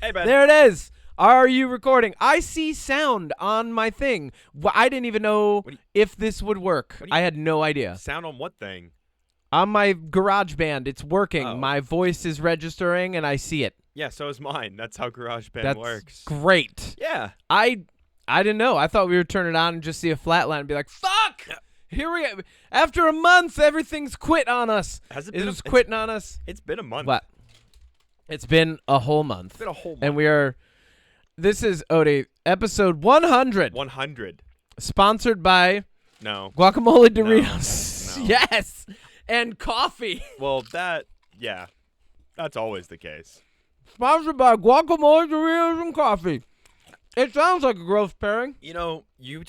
Hey, Ben. There it is. Are you recording? I see sound on my thing. I didn't even know if this would work. I had no idea. Sound on what thing? On my GarageBand, it's working. Oh. My voice is registering, and I see it. Yeah, so is mine. That's how GarageBand works. Great. Yeah. I didn't know. I thought we would turn it on and just see a flat line and be like, fuck! Here we go. After a month, everything's quit on us. Has it It been was quitting on us. It's been a month. What? It's been a whole month. It's been a whole month. And we are... This is, Odie, episode 100. 100. Sponsored by No. Guacamole Doritos. No. Yes. And coffee. Well, yeah. That's always the case. Sponsored by Guacamole Doritos and coffee. It sounds like a gross pairing. You know, you're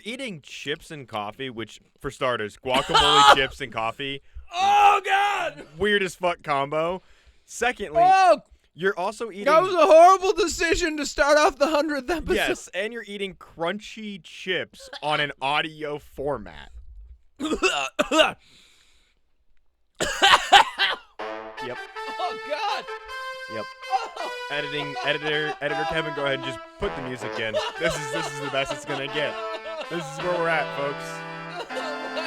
eating chips and coffee, which, for starters, guacamole, chips, and coffee. Oh, God. Weird as fuck combo. Secondly, Oh, you're also eating... that was a horrible decision to start off the 100th episode. Yes, and you're eating crunchy chips on an audio format. Yep. Oh, God. Yep. Oh. Editor Kevin, go ahead and just put the music in. This is the best it's gonna get. This is where we're at, folks.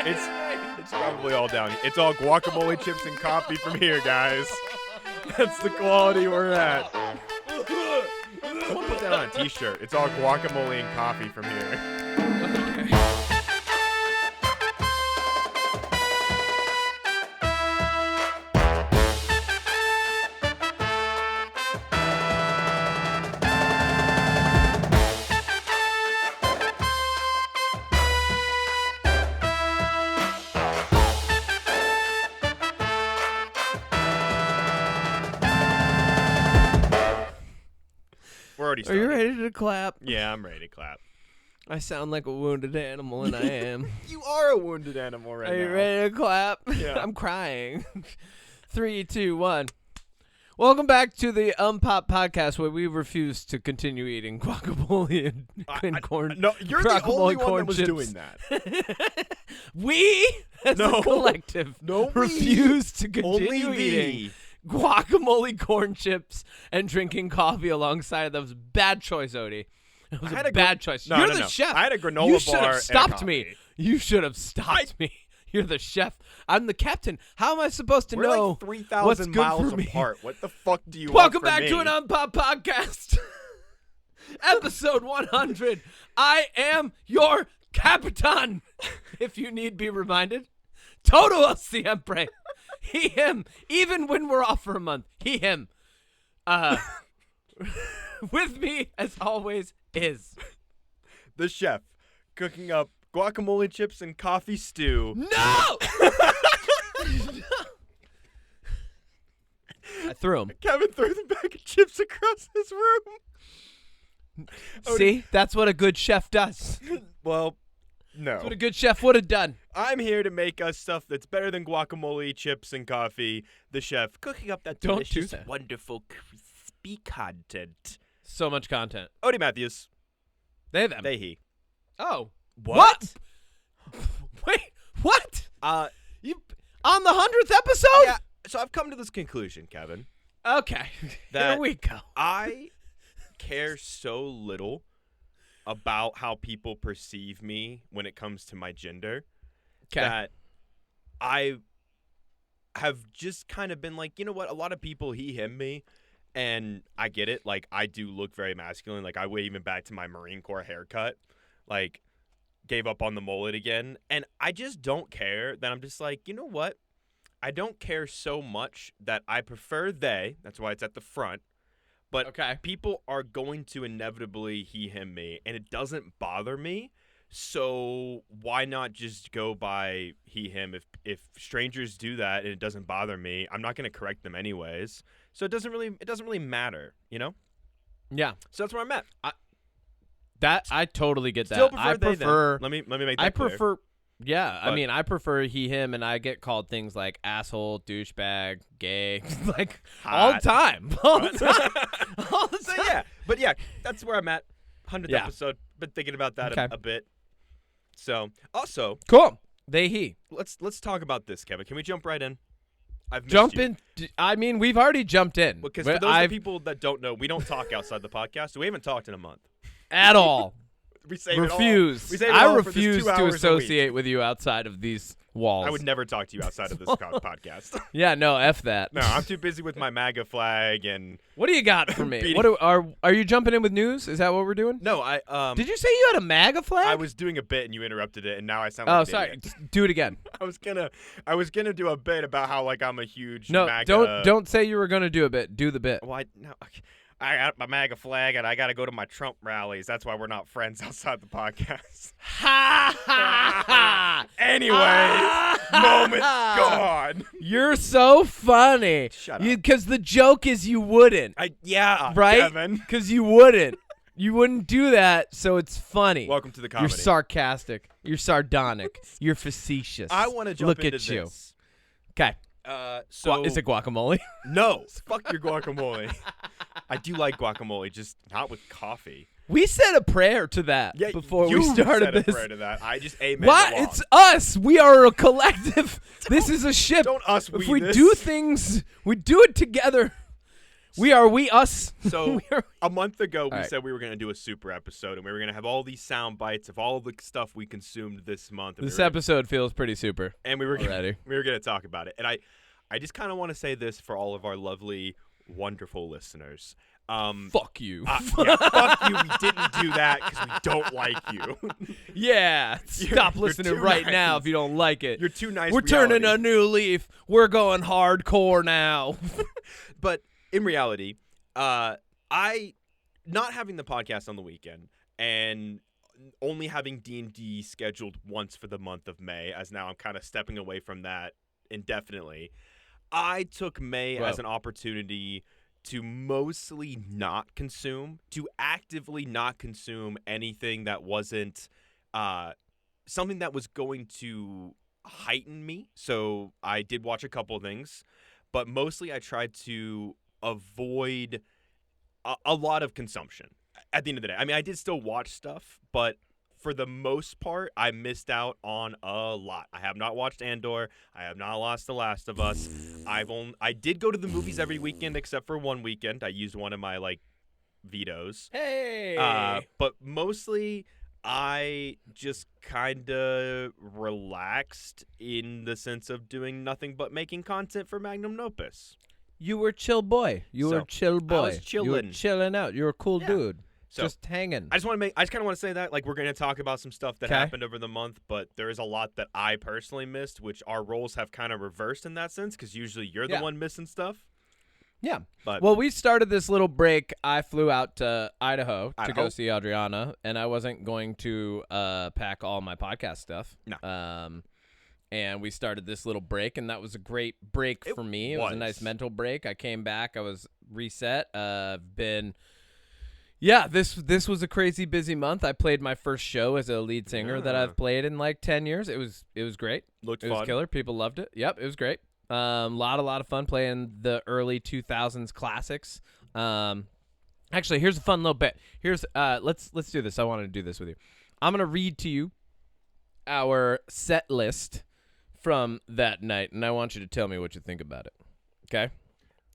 It's probably all down. It's all guacamole, chips, and coffee from here, guys. That's the quality we're at. Someone put that on a t-shirt. It's all guacamole and coffee from here. We're already Are started. you ready to clap? Yeah, I'm ready to clap. I sound like a wounded animal, and I am. You are a wounded animal right Are you now. ready to clap? Yeah. I'm crying. 3, 2, 1. Welcome back to the UnPop podcast, where we refuse to continue eating guacamole and corn. No, you're the only one corn that was chips. doing that. We, as No. a collective, No, we. refuse to Only continue we. eating guacamole, corn chips, and drinking coffee alongside. That was a bad choice, Odie. That was I had a a bad choice. No, You're no, the no. chef. I had a granola You bar should have and a stopped me. coffee. You should have stopped me. You're the chef. I'm the captain. How am I supposed to We're know like what's 3,000 good miles for me? apart. What the fuck do you Welcome want from back me? to an UnPop podcast. Episode 100. I am your Capitan. If you need be reminded. Todo siempre. He, him. Even when we're off for a month. He, him. With me, as always, is... The chef cooking up guacamole chips and coffee stew. No! I threw him. Kevin threw the bag of chips across his room. See? That's what a good chef does. Well, That's what no. a good chef would have done. I'm here to make us stuff that's better than guacamole, chips, and coffee. The chef cooking up that Don't do delicious, that. wonderful, crispy content. So much content. Odie Matthews. They, them. They, he. Oh. What? Wait, what? You. On the 100th episode? Yeah. So I've come to this conclusion, Kevin. Okay. That- Here we go. I care so little about how people perceive me when it comes to my gender that I have just kind of been like, you know what? A lot of people he, him me, and I get it. Like, I do look very masculine. Like, I way even back to my Marine Corps haircut. Like, gave up on the mullet again. And I just don't care that I'm just like, you know what? I don't care so much that I prefer they. That's why it's at the front. But Okay. people are going to inevitably he, him, me. And it doesn't bother me. So why not just go by he, him? If strangers do that and it doesn't bother me, I'm not going to correct them anyways. So it doesn't really matter, you know? Yeah. So that's where I'm at. I totally get that. Still prefer I they, prefer them. Let me make that I clear. prefer yeah, I But- mean, I prefer he, him, and I get called things like asshole, douchebag, gay, like all the Hot. time. All the time. All the So time. yeah, but yeah, that's where I'm at. 100th Yeah. episode. Been thinking about that Okay. a bit. So also, Cool. They, he. let's talk about this, Kevin. Can we jump right in? I've missed Jump you. in. I mean, we've already jumped in. Because for those of the people that don't know, we don't talk outside the podcast. So we haven't talked in a month. At all. We save refuse. It all. We save it I all for this refuse 2 hours to a week. associate with you outside of these walls. I would never talk to you outside of this podcast. Yeah, no, F that. No, I'm too busy with my MAGA flag and. What do you got for me? What are you jumping in with news? Is that what we're doing? No, I Did you say you had a MAGA flag? I was doing a bit and you interrupted it, and now I sound like an sorry. idiot. Do it again. I was gonna do a bit about how like I'm a huge No, MAGA. don't say you were gonna do a bit. Do the bit. Why? No. I got my MAGA flag and I got to go to my Trump rallies. That's why we're not friends outside the podcast. Ha ha ha! Anyway, moment gone. You're so funny. Shut up. Because the joke is you wouldn't. Yeah, right? Kevin. Because you wouldn't. You wouldn't do that, so it's funny. Welcome to the comedy. You're sarcastic. You're sardonic. You're facetious. I want to jump Look into at you. this. Okay. So Is it guacamole? No. Fuck your guacamole. I do like guacamole, just not with coffee. We said a prayer to that before we started said this. A prayer to that. I just amen. What? It's us. We are a collective. This is a ship. Don't us. If we do things, we do it together. We us. So a month ago, we right. said we were going to do a super episode, and we were going to have all these sound bites of all of the stuff we consumed this month. And This episode feels pretty super. And we were already. We were going to talk about it. And I just kind of want to say this for all of our lovely, wonderful listeners. Fuck you. Yeah, fuck you. We didn't do that because we don't like you. Yeah. Stop You're listening too right nice. now if you don't like it. You're too nice. We're turning a new leaf. We're going hardcore now. But in reality, I not having the podcast on the weekend and only having D&D scheduled once for the month of May, as now I'm kind of stepping away from that indefinitely. I took May as an opportunity to mostly not consume, to actively not consume anything that wasn't something that was going to heighten me. So I did watch a couple things, but mostly I tried to avoid a lot of consumption at the end of the day. I mean, I did still watch stuff, but for the most part, I missed out on a lot. I have not watched Endorse. I have not watched The Last of Us. I did go to the movies every weekend except for one weekend. I used one of my vetoes. Hey. But mostly I just kind of relaxed in the sense of doing nothing but making content for Magnum Opus. You were chill boy. You were chill boy. I was chilling. You were chilling out. You were a cool dude. So, just hanging. I just kind of want to say that we're going to talk about some stuff that happened over the month, but there is a lot that I personally missed, which our roles have kind of reversed in that sense because usually you're the one missing stuff. Yeah. But well, we started this little break. I flew out to Idaho to go see Adriana, and I wasn't going to pack all my podcast stuff. No. And we started this little break, and that was a great break for me. It was a nice mental break. I came back. I was reset. This was a crazy busy month. I played my first show as a lead singer that I've played in 10 years. It was great. Looked fun. It was killer. People loved it. Yep, it was great. A lot of fun playing the early 2000s classics. Actually, here's a fun little bit. Here's let's do this. I wanted to do this with you. I'm gonna read to you our set list from that night, and I want you to tell me what you think about it. Okay?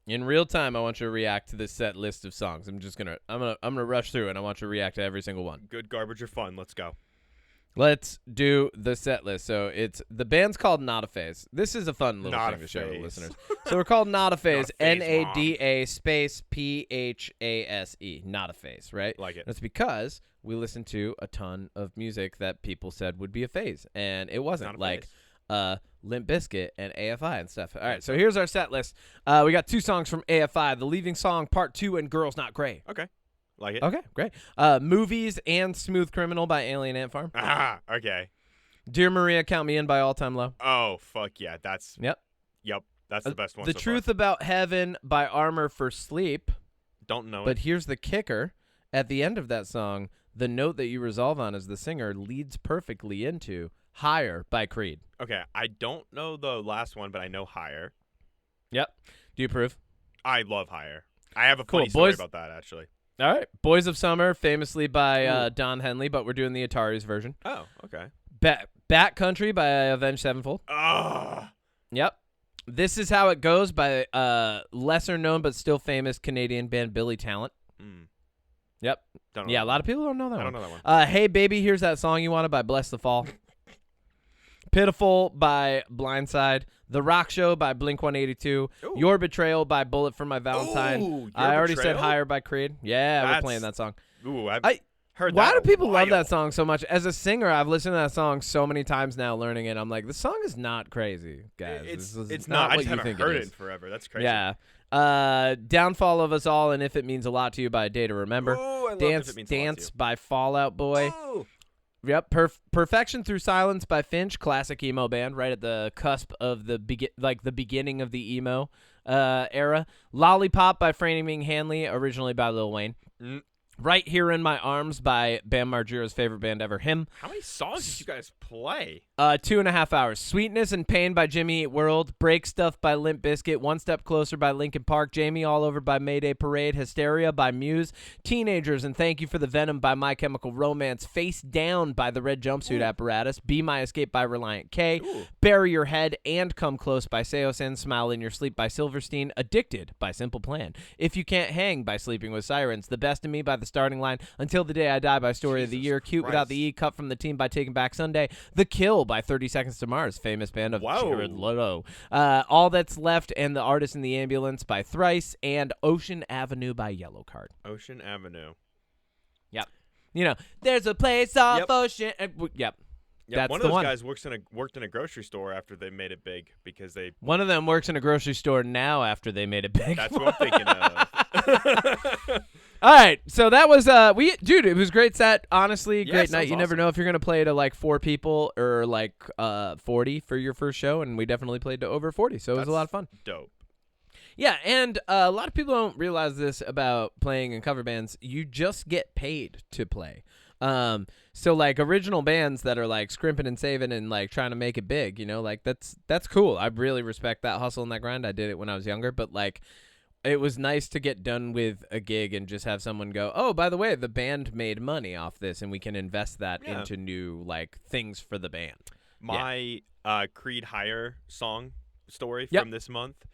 In real time, I want you to react to this set list of songs. I'm gonna rush through, and I want you to react to every single one. Good garbage or fun. Let's go. Let's do the set list. So the band's called Not a Phase. This is a fun little thing to show the listeners. So we're called Not a Phase. NADA space PHASE. Not a Phase, right? Like it. That's because we listened to a ton of music that people said would be a phase, and it wasn't. Limp Bizkit and AFI and stuff. All right, so here's our set list. We got 2 songs from AFI, The Leaving Song Part 2 and Girls Not Grey. Okay. Like it. Okay, great. Movies and Smooth Criminal by Alien Ant Farm. Ah, okay. Dear Maria, Count Me In by All Time Low. Oh, fuck yeah. That's Yep. That's the best one The so Truth far. About Heaven by Armor for Sleep. Don't know But it. here's the kicker. At the end of that song, the note that you resolve on as the singer leads perfectly into Higher by Creed. Okay, I don't know the last one, but I know Higher. Yep. Do you approve? I love Higher. I have a Cool, funny story boys. about that, actually. All right. Boys of Summer, famously by Don Henley, but we're doing the Atari's version. Oh, okay. Bat Country by Avenged Sevenfold. Ah. Yep. This Is How It Goes by lesser known but still famous Canadian band Billy Talent. Yep. A lot of people don't know that one. I don't know that one. Hey Baby, Here's That Song You Wanted by Bless the Fall. Pitiful by Blindside. The Rock Show by Blink-182. Your Betrayal by Bullet for My Valentine. I already said Higher by Creed. Yeah, we're playing that song. Ooh, I've heard that. Why do people love that song so much? As a singer, I've listened to that song so many times now, learning it. I'm like, this song is not crazy, guys. It's not. I what just you haven't think heard it it is. forever. That's crazy. Yeah. Downfall of Us All and If It Means a Lot to You by A Day to Remember. Ooh, I love Dance If It Means a Lot to Dance You. by Fall Out Boy. Ooh. Yep. Perfection Through Silence by Finch, classic emo band, right at the cusp of the beginning of the emo era. Lollipop by Framing Hanley, originally by Lil Wayne. Right Here in My Arms by Bam Margera's favorite band ever, Him. How many songs did you guys play? 2.5 hours. Sweetness and Pain by Jimmy Eat World. Break Stuff by Limp Bizkit. One Step Closer by Linkin Park. Jamie All Over by Mayday Parade. Hysteria by Muse. Teenagers and Thank You for the Venom by My Chemical Romance. Face Down by the Red Jumpsuit Apparatus. Be My Escape by Reliant K. Bury Your Head and Come Close by Seosin. Smile in Your Sleep by Silverstein. Addicted by Simple Plan. If You Can't Hang by Sleeping with Sirens. The Best of Me by The Starting Line. Until the Day I Die by Story of the Year. Cute Without the E. Cut from the Team by Taking Back Sunday. The Kill by 30 Seconds to Mars, famous band of Jared Leto. All That's Left and The Artist in the Ambulance by Thrice. And Ocean Avenue by Yellowcard. Ocean Avenue. Yep. You know, there's a place off Ocean. Yep. That's one of those guys worked in a grocery store after they made it big because they. One of them works in a grocery store now after they made it big. That's what I'm thinking of. All right, so that was dude, it was a great set. Honestly, great night. You awesome. never know if you're gonna play to like 4 people or like 40 for your first show, and we definitely played to over 40, so it was a lot of fun. Dope. Yeah, and a lot of people don't realize this about playing in cover bands. You just get paid to play. So like original bands that are like scrimping and saving and like trying to make it big, you know, like that's cool. I really respect that hustle and that grind. I did it when I was younger, but like it was nice to get done with a gig and just have someone go, oh, by the way, the band made money off this and we can invest that into new like things for the band. My Creed Higher song story from this month.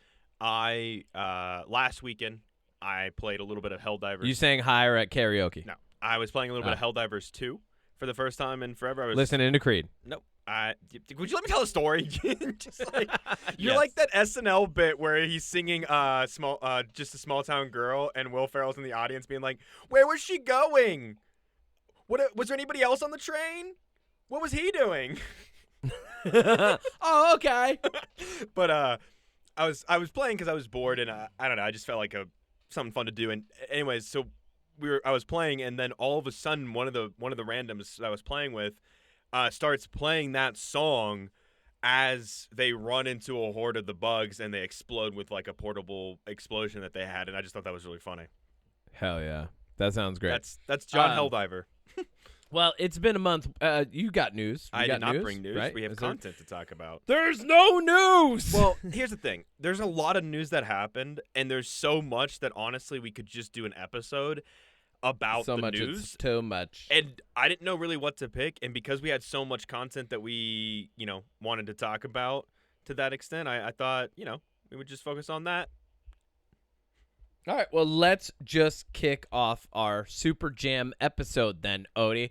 I last weekend I played a little bit of Helldivers. You sang Higher at karaoke? No. I was playing a little bit of Helldivers 2 for the first time in forever. I was listening to Creed. Nope. Would you let me tell a story? Just like you're like that SNL bit where he's singing just a small town girl, and Will Ferrell's in the audience being like, "Where was she going? What was there anybody else on the train? What was he doing?" Oh, okay. But I was playing because I was bored, and I don't know. I just felt like something fun to do. And anyways, so I was playing, and then all of a sudden, one of the randoms that I was playing with starts playing that song as they run into a horde of the bugs, and they explode with like a portable explosion that they had, and I just thought that was really funny. Hell yeah, that sounds great. That's John Helldiver. Well, it's been a month. You got news. I did not bring news. Right? We have content to talk about. There's no news! Well, here's the thing. There's a lot of news that happened, and there's so much that, honestly, we could just do an episode about the news. It's too much. And I didn't know really what to pick, and because we had so much content that we, wanted to talk about to that extent, I thought, we would just focus on that. All right, well, let's just kick off our Super Jam episode then, Odie.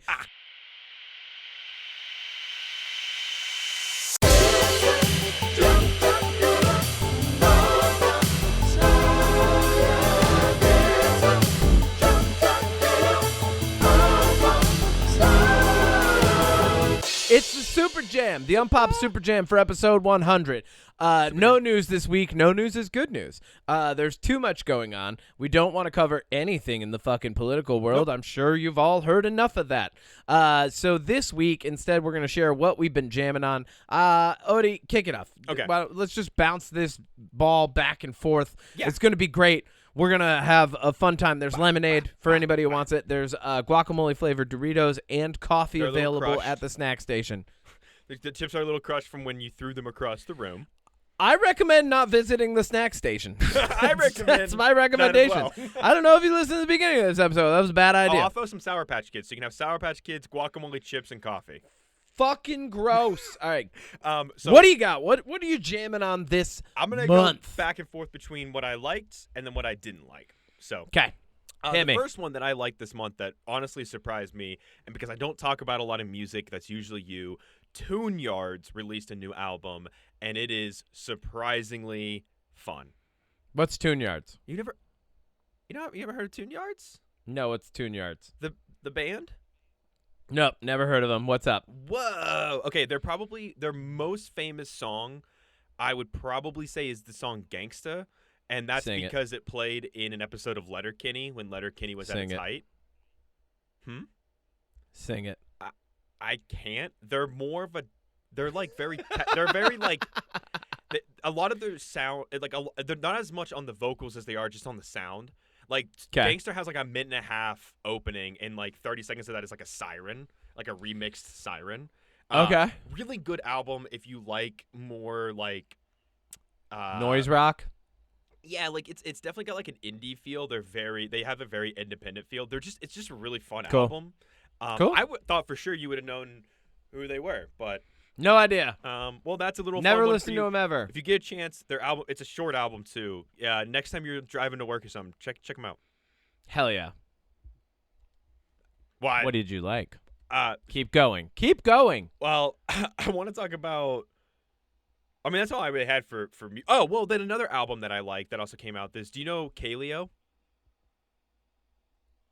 It's the Super Jam, the UnPop Super Jam for episode 100. No news this week. No news is good news. There's too much going on. We don't want to cover anything in the fucking political world. Nope. I'm sure you've all heard enough of that. So this week, instead, we're going to share what we've been jamming on. Odie, kick it off. Okay. Well, let's just bounce this ball back and forth. Yeah. It's going to be great. We're going to have a fun time. There's lemonade for anybody who wants it. There's guacamole-flavored Doritos and coffee available at the snack station. The chips are a little crushed from when you threw them across the room. I recommend not visiting the snack station. I recommend That's my recommendation. that as well. I don't know if you listened to the beginning of this episode. That was a bad idea. I'll throw some Sour Patch Kids. So you can have Sour Patch Kids, guacamole, chips, and coffee. fucking gross. All right. So what do you got? What are you jamming on this I'm gonna month? go back and forth between what I liked and then what I didn't like. So Okay. Hit the me. first one that I liked this month that honestly surprised me, and because I don't talk about a lot of music, that's usually you. Tune Yards released a new album, and it is surprisingly fun. What's Tune Yards? You ever heard of Tune Yards? No, what's Tune Yards? The band? Nope, never heard of them. What's up? Whoa. Okay, their most famous song, I would probably say, is the song Gangsta, and that's Sing because it played in an episode of Letterkenny when Letterkenny was at Sing its it. height. Sing it. I can't. They're more of a. They're like very. They're very like. A lot of their sound, like they're not as much on the vocals as they are just on the sound. Like Gangster has like a minute and a half opening, and like 30 seconds of that is like a siren, like a remixed siren. Okay. Really good album if you like more like Noise rock. Yeah, like it's definitely got like an indie feel. They have a very independent feel. It's just a really fun Cool. album. Cool. I thought for sure you would have known who they were, but No idea. well, that's a little Never fun one listened for to you. them ever. If you get a chance, their album, it's a short album too. Yeah, next time you're driving to work or something, check them out. Hell yeah. Why? What did you like? Keep going. Keep going. Well, I want to talk about. I mean, that's all I really had for me. Oh, well, then another album that I like that also came out. Do you know Kaleo?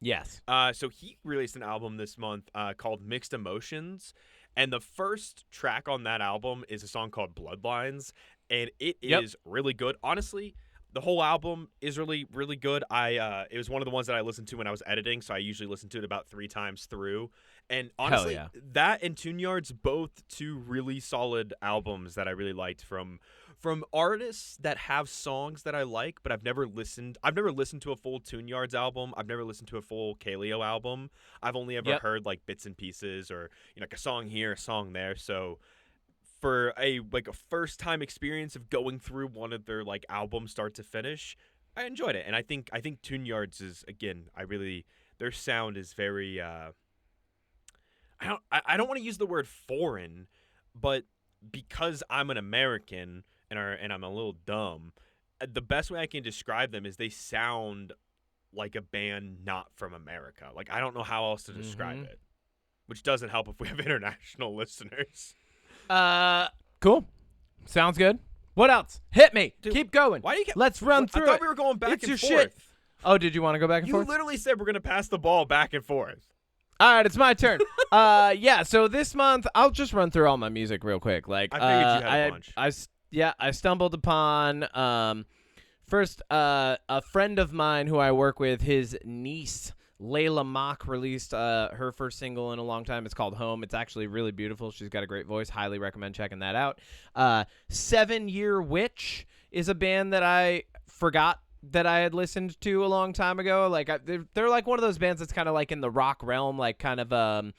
Yes. So he released an album this month called Mixed Emotions, and the first track on that album is a song called Bloodlines, and it is really good. Honestly, the whole album is really, really good. It was one of the ones that I listened to when I was editing, so I usually listen to it about 3 times through. And honestly, that and Tune Yards, both 2 really solid albums that I really liked from artists that have songs that I like, but I've never listened to a full Tune Yards album. I've never listened to a full Kaleo album. I've only ever heard like bits and pieces or like a song here, a song there. So for a first time experience of going through one of their like albums start to finish, I enjoyed it. And I think Tune Yards is, again, their sound is very I don't want to use the word foreign, but because I'm an American and I'm a little dumb, the best way I can describe them is they sound like a band not from America. Like, I don't know how else to describe it, which doesn't help if we have international listeners. Cool. Sounds good. What else? Hit me. Dude, Keep going. Why do you? Let's run through it. I thought we were going back It's and your forth. shit. Oh, did you want to go back and You forth? literally said we're gonna pass the ball back and forth. All right, it's my turn. Yeah. So this month, I'll just run through all my music real quick. Like, I figured you had a bunch. I stumbled upon first a friend of mine who I work with. His niece Layla Mock released her first single in a long time. It's called Home. It's actually really beautiful. She's got a great voice. Highly recommend checking that out. 7 Year Witch is a band that I forgot that I had listened to a long time ago. Like they're like one of those bands that's kind of like in the rock realm, like kind of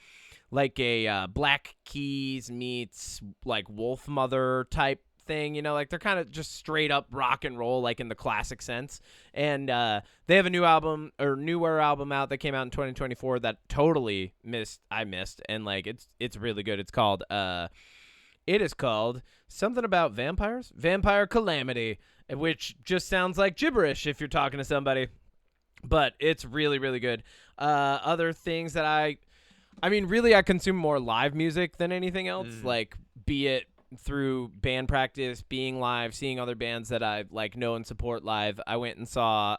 like a Black Keys meets like Wolf Mother type thing, like they're kind of just straight up rock and roll, like in the classic sense. And they have a newer album out that came out in 2024 that totally I missed, and like it's really good. It is called something about vampires, Vampire Calamity, which just sounds like gibberish if you're talking to somebody, but it's really, really good. Other things that I really I consume more live music than anything else, like be it through band practice, being live, seeing other bands that I like know and support live. I went and saw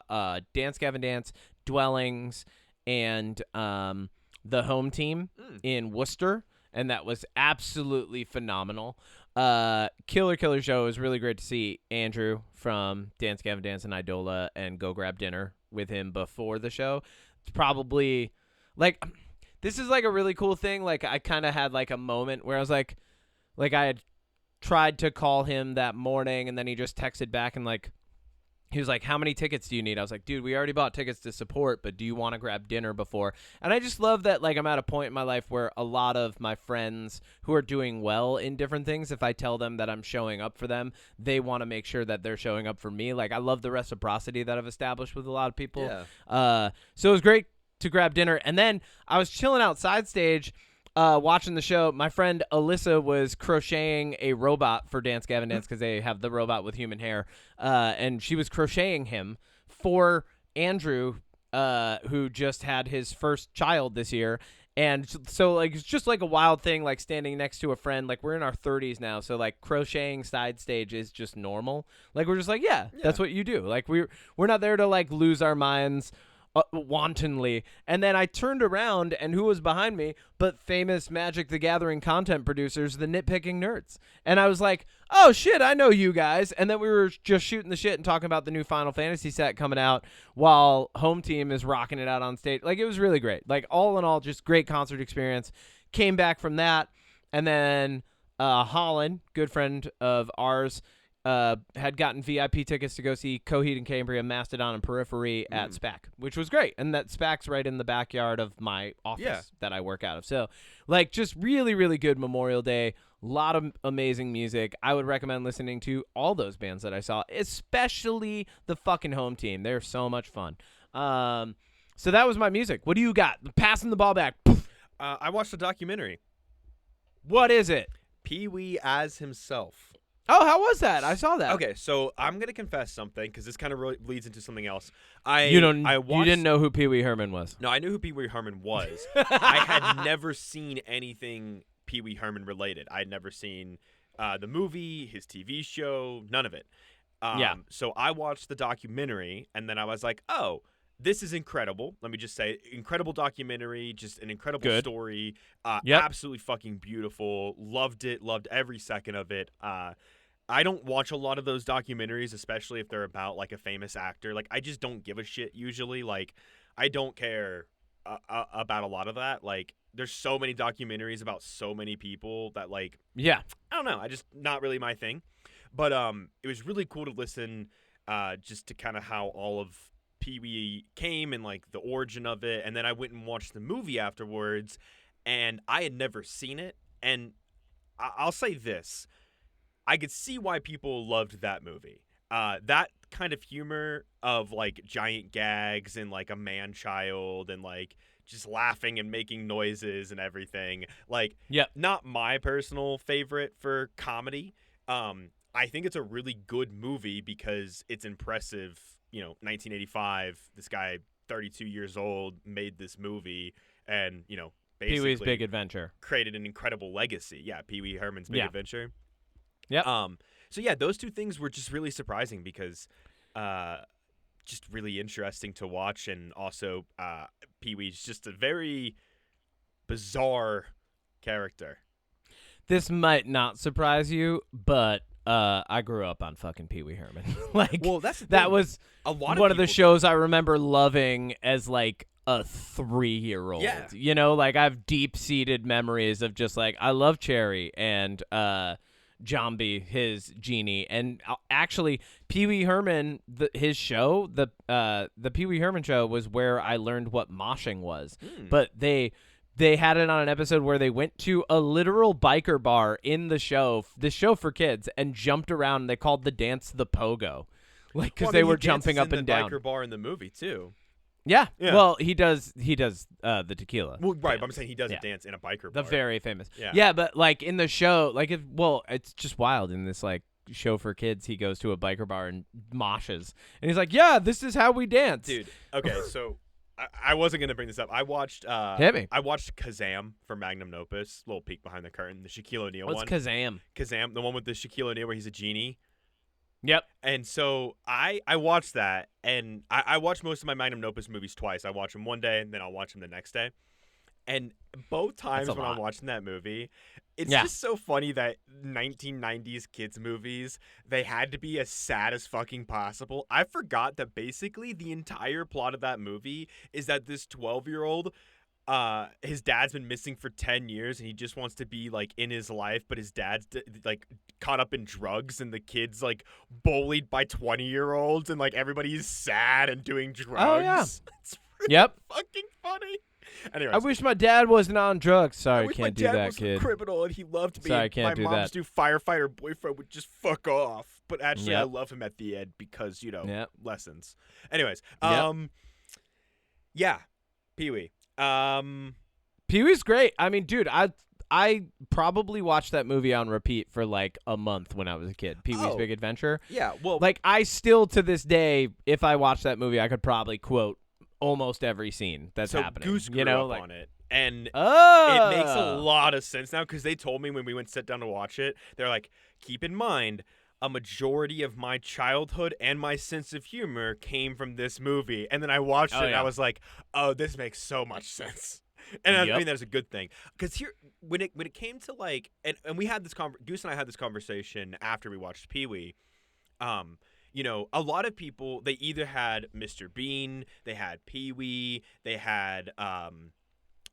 Dance Gavin Dance, Dwellings, and the Home Team in Worcester, and that was absolutely phenomenal. Killer show. It was really great to see Andrew from Dance Gavin Dance and Idola and go grab dinner with him before the show. It's probably like, this is like a really cool thing. Like I kind of had like a moment where I was like I had tried to call him that morning, and then he just texted back and like, he was like, how many tickets do you need? I was like, dude, we already bought tickets to support, but do you want to grab dinner before? And I just love that, like, I'm at a point in my life where a lot of my friends who are doing well in different things, if I tell them that I'm showing up for them, they want to make sure that they're showing up for me. Like, I love the reciprocity that I've established with a lot of people. Yeah. So it was great to grab dinner. And then I was chilling outside stage, watching the show, my friend Alyssa was crocheting a robot for Dance Gavin Dance because they have the robot with human hair, and she was crocheting him for Andrew, who just had his first child this year. And so, like, it's just like a wild thing, like standing next to a friend. Like, we're in our 30s now, so like crocheting side stage is just normal. Like, we're just like, yeah, that's what you do. Like, we're not there to like lose our minds wantonly. And then I turned around, and who was behind me but famous Magic the Gathering content producers, the Nitpicking Nerds. And I was like, oh shit, I know you guys. And then we were just shooting the shit and talking about the new Final Fantasy set coming out while Home Team is rocking it out on stage. Like, it was really great. Like, all in all, just great concert experience. Came back from that, and then Holland, good friend of ours, had gotten VIP tickets to go see Coheed and Cambria, Mastodon, and Periphery at SPAC, which was great. And that SPAC's right in the backyard of my office that I work out of. So, like, just really, really good Memorial Day. A lot of amazing music. I would recommend listening to all those bands that I saw, especially the fucking Home Team. They're so much fun. So that was my music. What do you got? Passing the ball back. I watched a documentary. What is it? Pee-wee as himself. Oh, how was that? I saw that. Okay, so I'm gonna confess something because this kind of leads into something else. You didn't know who Pee Wee Herman was? No, I knew who Pee Wee Herman was. I had never seen anything Pee Wee Herman related. I had never seen the movie, his TV show, none of it. So I watched the documentary, and then I was like, oh, this is incredible. Let me just say, incredible documentary, just an incredible story. Absolutely fucking beautiful. Loved it. Loved every second of it. I don't watch a lot of those documentaries, especially if they're about like a famous actor. Like, I just don't give a shit usually. Like, I don't care about a lot of that. Like, there's so many documentaries about so many people that, like, I don't know. I just not really my thing. But it was really cool to listen just to kind of how all of Pee-wee came and like the origin of it. And then I went and watched the movie afterwards, and I had never seen it. And I'll say this. I could see why people loved that movie. That kind of humor of like giant gags and like a man-child and like just laughing and making noises and everything. Like, not my personal favorite for comedy. I think it's a really good movie because it's impressive. 1985, this guy, 32 years old, made this movie and, basically Pee-wee's Big Adventure. Created an incredible legacy. Yeah, Pee-wee Herman's Big Adventure. Yep. So yeah, those two things were just really surprising because just really interesting to watch, and also Pee-wee's just a very bizarre character. This might not surprise you, but I grew up on fucking Pee Wee Herman. That was one of the shows I remember loving as like a 3-year-old. Yeah. Like, I have deep-seated memories of just like, I love Cherry and Jambi, his genie, and actually Pee Wee Herman, his show, the Pee Wee Herman show was where I learned what moshing was. But they had it on an episode where they went to a literal biker bar in the show for kids, and jumped around. They called the dance the pogo, like, because they were jumping up and down. Biker bar in the movie too. Yeah. Well, he does the tequila. Well, right. But I'm saying he does a dance in a biker bar. The very famous. Yeah, but like in the show, like it's just wild in this like show for kids. He goes to a biker bar and moshes, and he's like, "Yeah, this is how we dance." Dude. Okay, so I wasn't gonna bring this up. I watched Kazam for Magnum Opus. Little peek behind the curtain. The Shaquille O'Neal one. What's Kazam? Kazam, the one with the Shaquille O'Neal where he's a genie. Yep. And so I watched that, and I watched most of my Magnum Opus movies twice. I watch them one day, and then I'll watch them the next day. And both times when I'm watching that movie, it's just so funny that 1990s kids movies, they had to be as sad as fucking possible. I forgot that basically the entire plot of that movie is that this 12-year-old, his dad's been missing for 10 years, and he just wants to be like in his life, but his dad's like caught up in drugs, and the kid's like bullied by 20-year-olds, and like everybody's sad and doing drugs. Oh yeah. It's really fucking funny. Anyways, I wish my dad wasn't on drugs. Sorry, can't do that, kid. My dad was a criminal, and he loved me. Sorry, can't do that. My mom's new firefighter boyfriend would just fuck off. But actually, I love him at the end because, lessons. Anyways, yeah, Pee-wee. Pee-wee's great. I mean, dude, I probably watched that movie on repeat for like a month when I was a kid. Pee-wee's Big Adventure. Yeah, well, like I still to this day, if I watched that movie, I could probably quote almost every scene that's happening. Goose grew up on it, and it makes a lot of sense now because they told me when we went sit down to watch it, they're like, keep in mind, a majority of my childhood and my sense of humor came from this movie. And then I watched it and I was like, oh, this makes so much sense. And I mean, that's a good thing. Because here, when it came to like, and we had this, Goose and I had this conversation after we watched Pee-wee. You know, a lot of people, they either had Mr. Bean, they had Pee-wee, they had,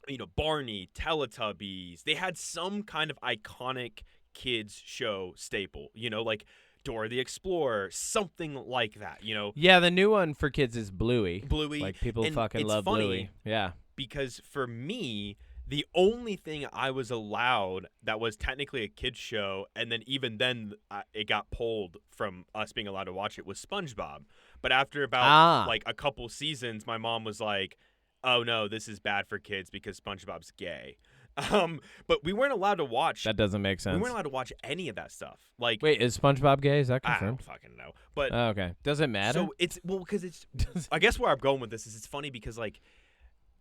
you know, Barney, Teletubbies. They had some kind of iconic kids show staple, you know, like Dora the Explorer, something like that, you know. Yeah, the new one for kids is Bluey. Like people fucking love Bluey. Yeah. Because for me, the only thing I was allowed that was technically a kids show, and then even then it got pulled from us being allowed to watch it, was SpongeBob. But after about like a couple seasons, my mom was like, oh no, this is bad for kids because SpongeBob's gay. But we weren't allowed to watch. That doesn't make sense. We weren't allowed to watch any of that stuff. Like, wait, is SpongeBob gay? Is that confirmed? I don't fucking know. But okay, does it matter? So it's because it's. I guess where I'm going with this is it's funny because like,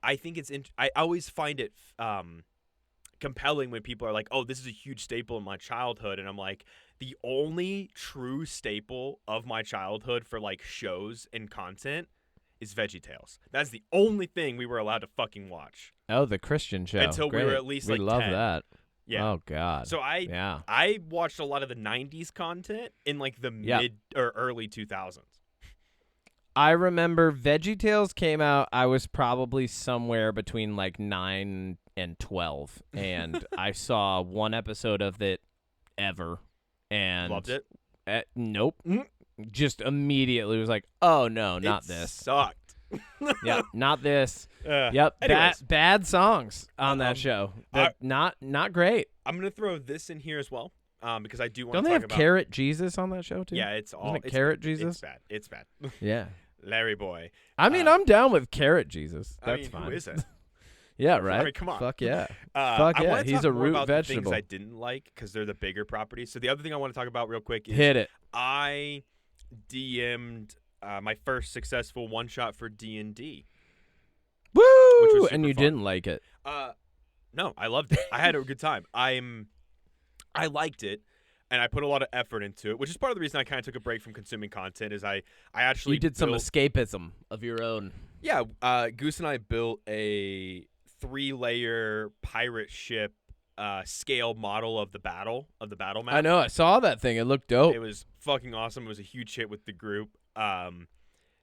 I think I always find it compelling when people are like, oh, this is a huge staple in my childhood, and I'm like, the only true staple of my childhood for like shows and content is VeggieTales. That's the only thing we were allowed to fucking watch. Oh, the Christian show. Until we were at least like 10. We love that. Yeah. Oh God. So I watched a lot of the 90s content in like the mid or early 2000s. I remember VeggieTales came out. I was probably somewhere between like 9 and 12, and I saw one episode of it ever, and loved it. Nope. Just immediately was like, oh no, not this. Sucked. Yeah, not this. Yep, bad songs on that show. Not great. I'm gonna throw this in here as well, because I do want to Don't talk they have about Carrot Jesus on that show too? Yeah, it's Carrot Jesus. It's bad. Yeah, Larry Boy. I mean, I'm down with Carrot Jesus. That's fine. Who isn't? Yeah, right. I mean, come on. Fuck yeah. Fuck yeah. He's a root vegetable. The things I didn't like because they're the bigger properties. So the other thing I want to talk about real quick is hit it. I DM'd my first successful one shot for D&D. Woo! And you didn't like it. No, I loved it. I had a good time. I liked it, and I put a lot of effort into it, which is part of the reason I kind of took a break from consuming content. Is I actually did some escapism of your own. Yeah, Goose and I built a 3-layer pirate ship scale model of the battle map. I know. I saw that thing. It looked dope. It was fucking awesome. It was a huge hit with the group.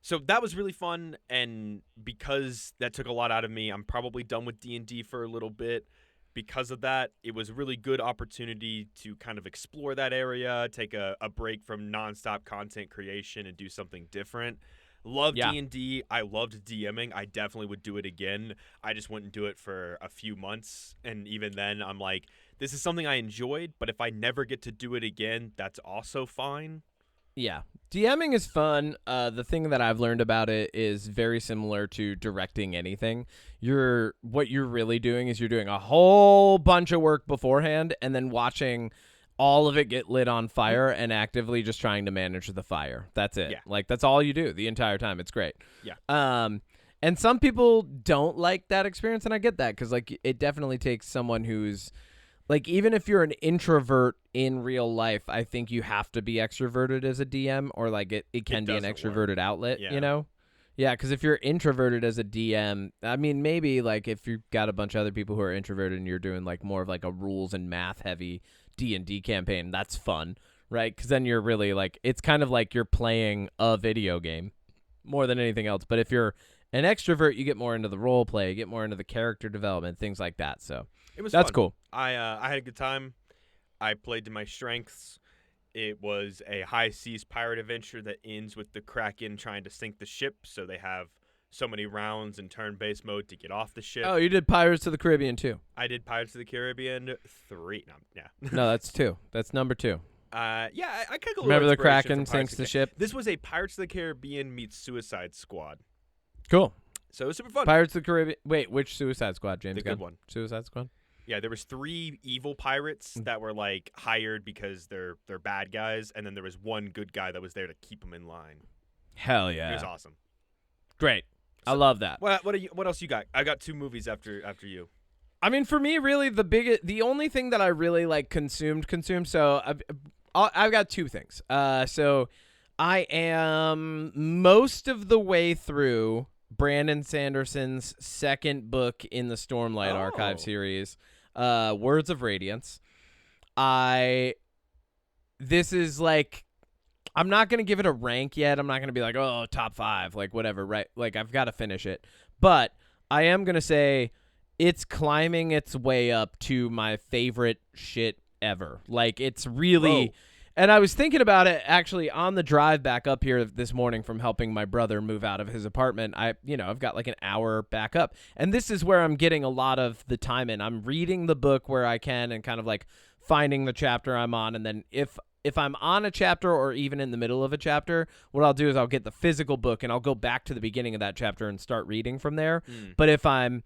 So that was really fun, and because that took a lot out of me, I'm probably done with D&D for a little bit. Because of that, it was a really good opportunity to kind of explore that area, take a break from nonstop content creation and do something different. Loved D&D. I loved DMing. I definitely would do it again. I just wouldn't do it for a few months, and even then, I'm like, this is something I enjoyed, but if I never get to do it again, that's also fine. Yeah. DMing is fun. The thing that I've learned about it is very similar to directing anything. What you're really doing is you're doing a whole bunch of work beforehand and then watching all of it get lit on fire and actively just trying to manage the fire. That's it. Yeah. Like, that's all you do the entire time. It's great. Yeah. And some people don't like that experience, and I get that because, like, it definitely takes someone who's like, even if you're an introvert in real life, I think you have to be extroverted as a DM, or like it can be an extroverted outlet, you know? Yeah, because if you're introverted as a DM, I mean, maybe like if you've got a bunch of other people who are introverted and you're doing like more of like a rules and math heavy D&D campaign, that's fun, right? Because then you're really like, it's kind of like you're playing a video game more than anything else. But if you're an extrovert, you get more into the role play, you get more into the character development, things like that. So that's fun. Cool. I had a good time. I played to my strengths. It was a high seas pirate adventure that ends with the Kraken trying to sink the ship, so they have so many rounds in turn-based mode to get off the ship. Oh, you did Pirates of the Caribbean too. I did Pirates of the Caribbean 3. No, yeah. No, that's 2. That's number 2. I could go. Remember the Kraken sinks the ship? This was a Pirates of the Caribbean meets Suicide Squad. Cool. So it was super fun. Pirates of the Caribbean. Wait, which Suicide Squad, James The Gunn? good one. Suicide Squad? Yeah, there was 3 evil pirates that were like hired because they're bad guys, and then there was one good guy that was there to keep them in line. Hell yeah. It was awesome. Great. I So, lave that. What else you got? I got 2 movies after you. I mean, for me, really, the only thing that I really like consumed. So I've got 2 things. So I am most of the way through Brandon Sanderson's second book in the Stormlight Archive series, Words of Radiance. This is like, I'm not going to give it a rank yet. I'm not going to be like, oh, top 5, like whatever, right? Like I've got to finish it. But I am going to say it's climbing its way up to my favorite shit ever. Like it's really... Whoa. And I was thinking about it actually on the drive back up here this morning from helping my brother move out of his apartment. I've got like an hour back up. And this is where I'm getting a lot of the time in. I'm reading the book where I can and kind of like finding the chapter I'm on. And then if I'm on a chapter or even in the middle of a chapter, what I'll do is I'll get the physical book and I'll go back to the beginning of that chapter and start reading from there. But if I'm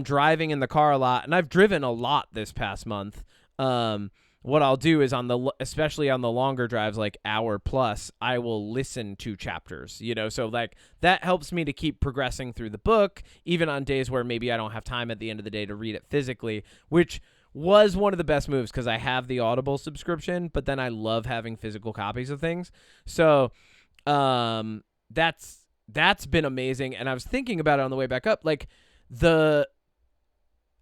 driving in the car a lot, and I've driven a lot this past month, what I'll do is especially on the longer drives, like hour plus, I will listen to chapters, so like that helps me to keep progressing through the book, even on days where maybe I don't have time at the end of the day to read it physically, which was one of the best moves because I have the Audible subscription, but then I love having physical copies of things. So, that's been amazing. And I was thinking about it on the way back up, like the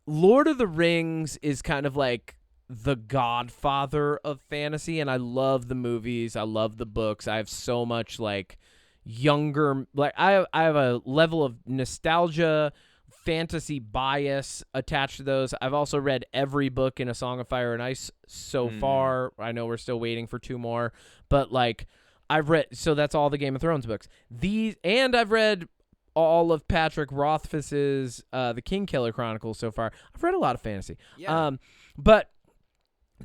Lord of the Rings is kind of like the godfather of fantasy, and I love the movies, I love the books. I have so much like younger, like I have a level of nostalgia, fantasy bias attached to those. I've also read every book in A Song of Fire and Ice so far. I know we're still waiting for 2 more, but like I've read, so that's all the Game of Thrones books. And I've read all of Patrick Rothfuss's The Kingkiller Chronicles so far. I've read a lot of fantasy. Yeah. But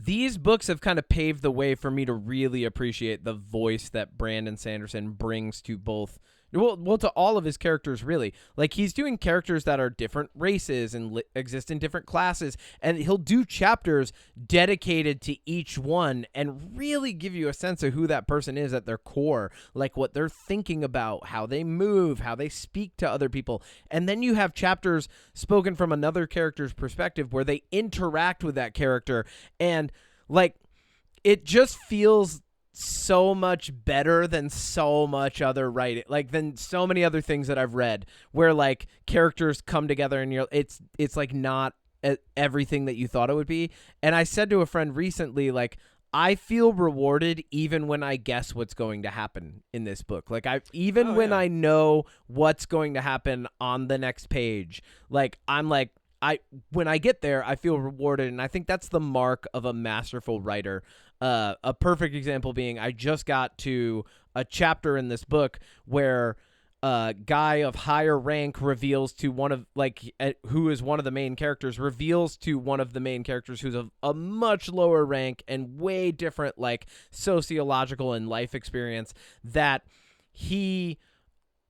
these books have kind of paved the way for me to really appreciate the voice that Brandon Sanderson brings to both, to all of his characters, really. Like, he's doing characters that are different races and exist in different classes, and he'll do chapters dedicated to each one and really give you a sense of who that person is at their core, like what they're thinking about, how they move, how they speak to other people. And then you have chapters spoken from another character's perspective where they interact with that character, and like it just feels so much better than so much other writing, like than so many other things that I've read where like characters come together and it's like not everything that you thought it would be. And I said to a friend recently, like, I feel rewarded even when I guess what's going to happen in this book. Like when I know what's going to happen on the next page, like I'm like, when I get there, I feel rewarded. And I think that's the mark of a masterful writer. A perfect example being, I just got to a chapter in this book where a guy of higher rank reveals to one of who is one of the main characters, reveals to one of the main characters who's a much lower rank and way different like sociological and life experience, that he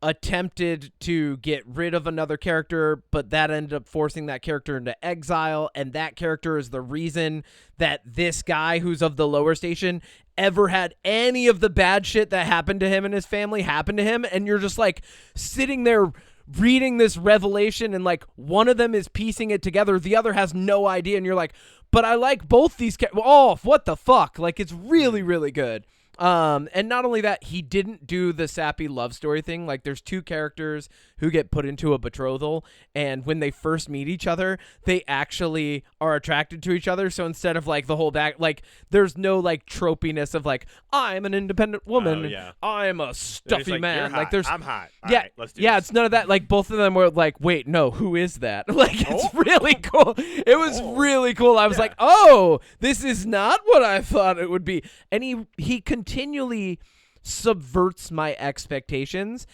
attempted to get rid of another character, but that ended up forcing that character into exile, and that character is the reason that this guy who's of the lower station ever had any of the bad shit that happened to him and his family happen to him. And you're just like sitting there reading this revelation, and like one of them is piecing it together, the other has no idea, and you're like, but I like both these what the fuck? Like, it's really, really good. And not only that, he didn't do the sappy love story thing. Like, there's 2 characters who get put into a betrothal, and when they first meet each other, they actually are attracted to each other. So instead of like the whole back, like there's no like tropiness of like, I'm an independent woman, I'm a stuffy like, man. Like, I'm hot. All yeah, right, let's do yeah. this. It's none of that. Like, both of them were like, wait, no, who is that? Like, it's really cool. It was really cool. I was like, oh, this is not what I thought it would be. And he continually subverts my expectations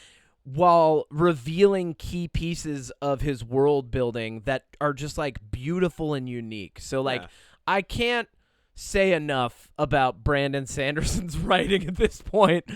while revealing key pieces of his world building that are just like beautiful and unique. So like, I can't say enough about Brandon Sanderson's writing at this point.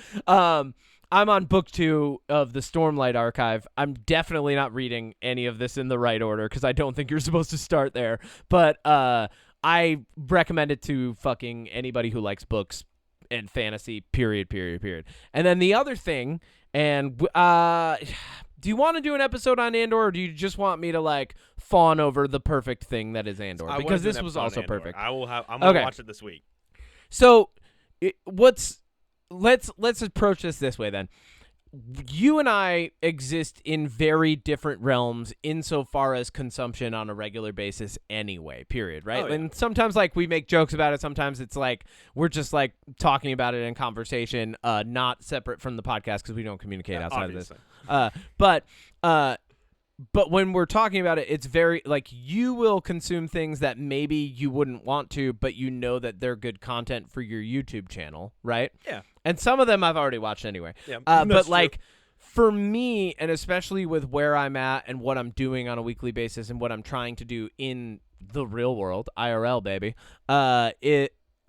I'm on book 2 of the Stormlight Archive. I'm definitely not reading any of this in the right order because I don't think you're supposed to start there. But I recommend it to fucking anybody who likes books and fantasy, period. And then the other thing, and do you want to do an episode on Andor, or do you just want me to like fawn over the perfect thing that is Andor? Because this was also perfect. I'm gonna watch it this week. So, let's approach this way then. You and I exist in very different realms insofar as consumption on a regular basis anyway, period, right? Oh, yeah. And sometimes like we make jokes about it. Sometimes it's like we're just like talking about it in conversation, not separate from the podcast because we don't communicate outside obviously. of this. But when we're talking about it, it's very like you will consume things that maybe you wouldn't want to, but you know that they're good content for your YouTube channel, right? Yeah. And some of them I've already watched anyway. Yeah, but like for me, and especially with where I'm at and what I'm doing on a weekly basis and what I'm trying to do in the real world, IRL baby,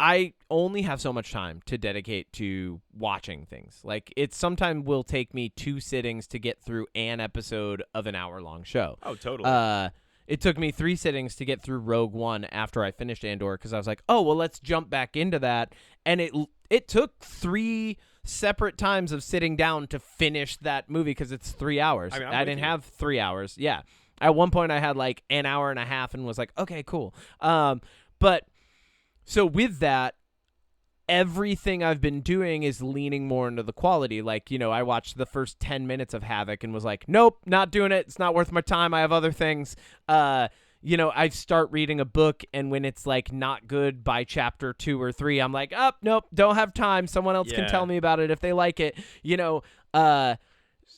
I only have so much time to dedicate to watching things. Like, it sometimes will take me 2 sittings to get through an episode of an hour-long show. Oh, totally. It took me 3 sittings to get through Rogue One after I finished Andor because I was like, oh, well, let's jump back into that. And it took 3 separate times of sitting down to finish that movie because it's 3 hours. I didn't have 3 hours. Yeah. At one point, I had like an hour and a half and was like, okay, cool. But... So with that, everything I've been doing is leaning more into the quality. Like, I watched the first 10 minutes of Havoc and was like, nope, not doing it. It's not worth my time. I have other things. I start reading a book, and when it's like not good by chapter 2 or 3, I'm like, oh, nope, don't have time. Someone else can tell me about it if they like it.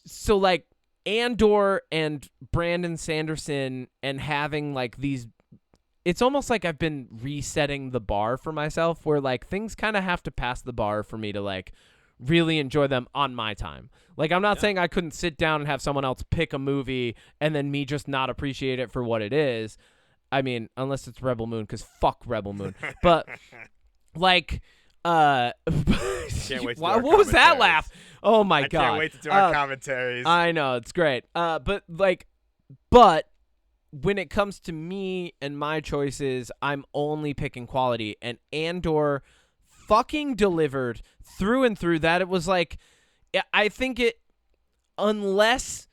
So like Andor and Brandon Sanderson and having like these, it's almost like I've been resetting the bar for myself where like things kind of have to pass the bar for me to like really enjoy them on my time. Like, I'm not saying I couldn't sit down and have someone else pick a movie and then me just not appreciate it for what it is. I mean, unless it's Rebel Moon, because fuck Rebel Moon. But like, Can't wait to do our what was that commentaries. laugh? Oh my God. I can't wait to do our commentaries. I know, it's great. But when it comes to me and my choices, I'm only picking quality, and Andor fucking delivered through and through that. It was like, I think unless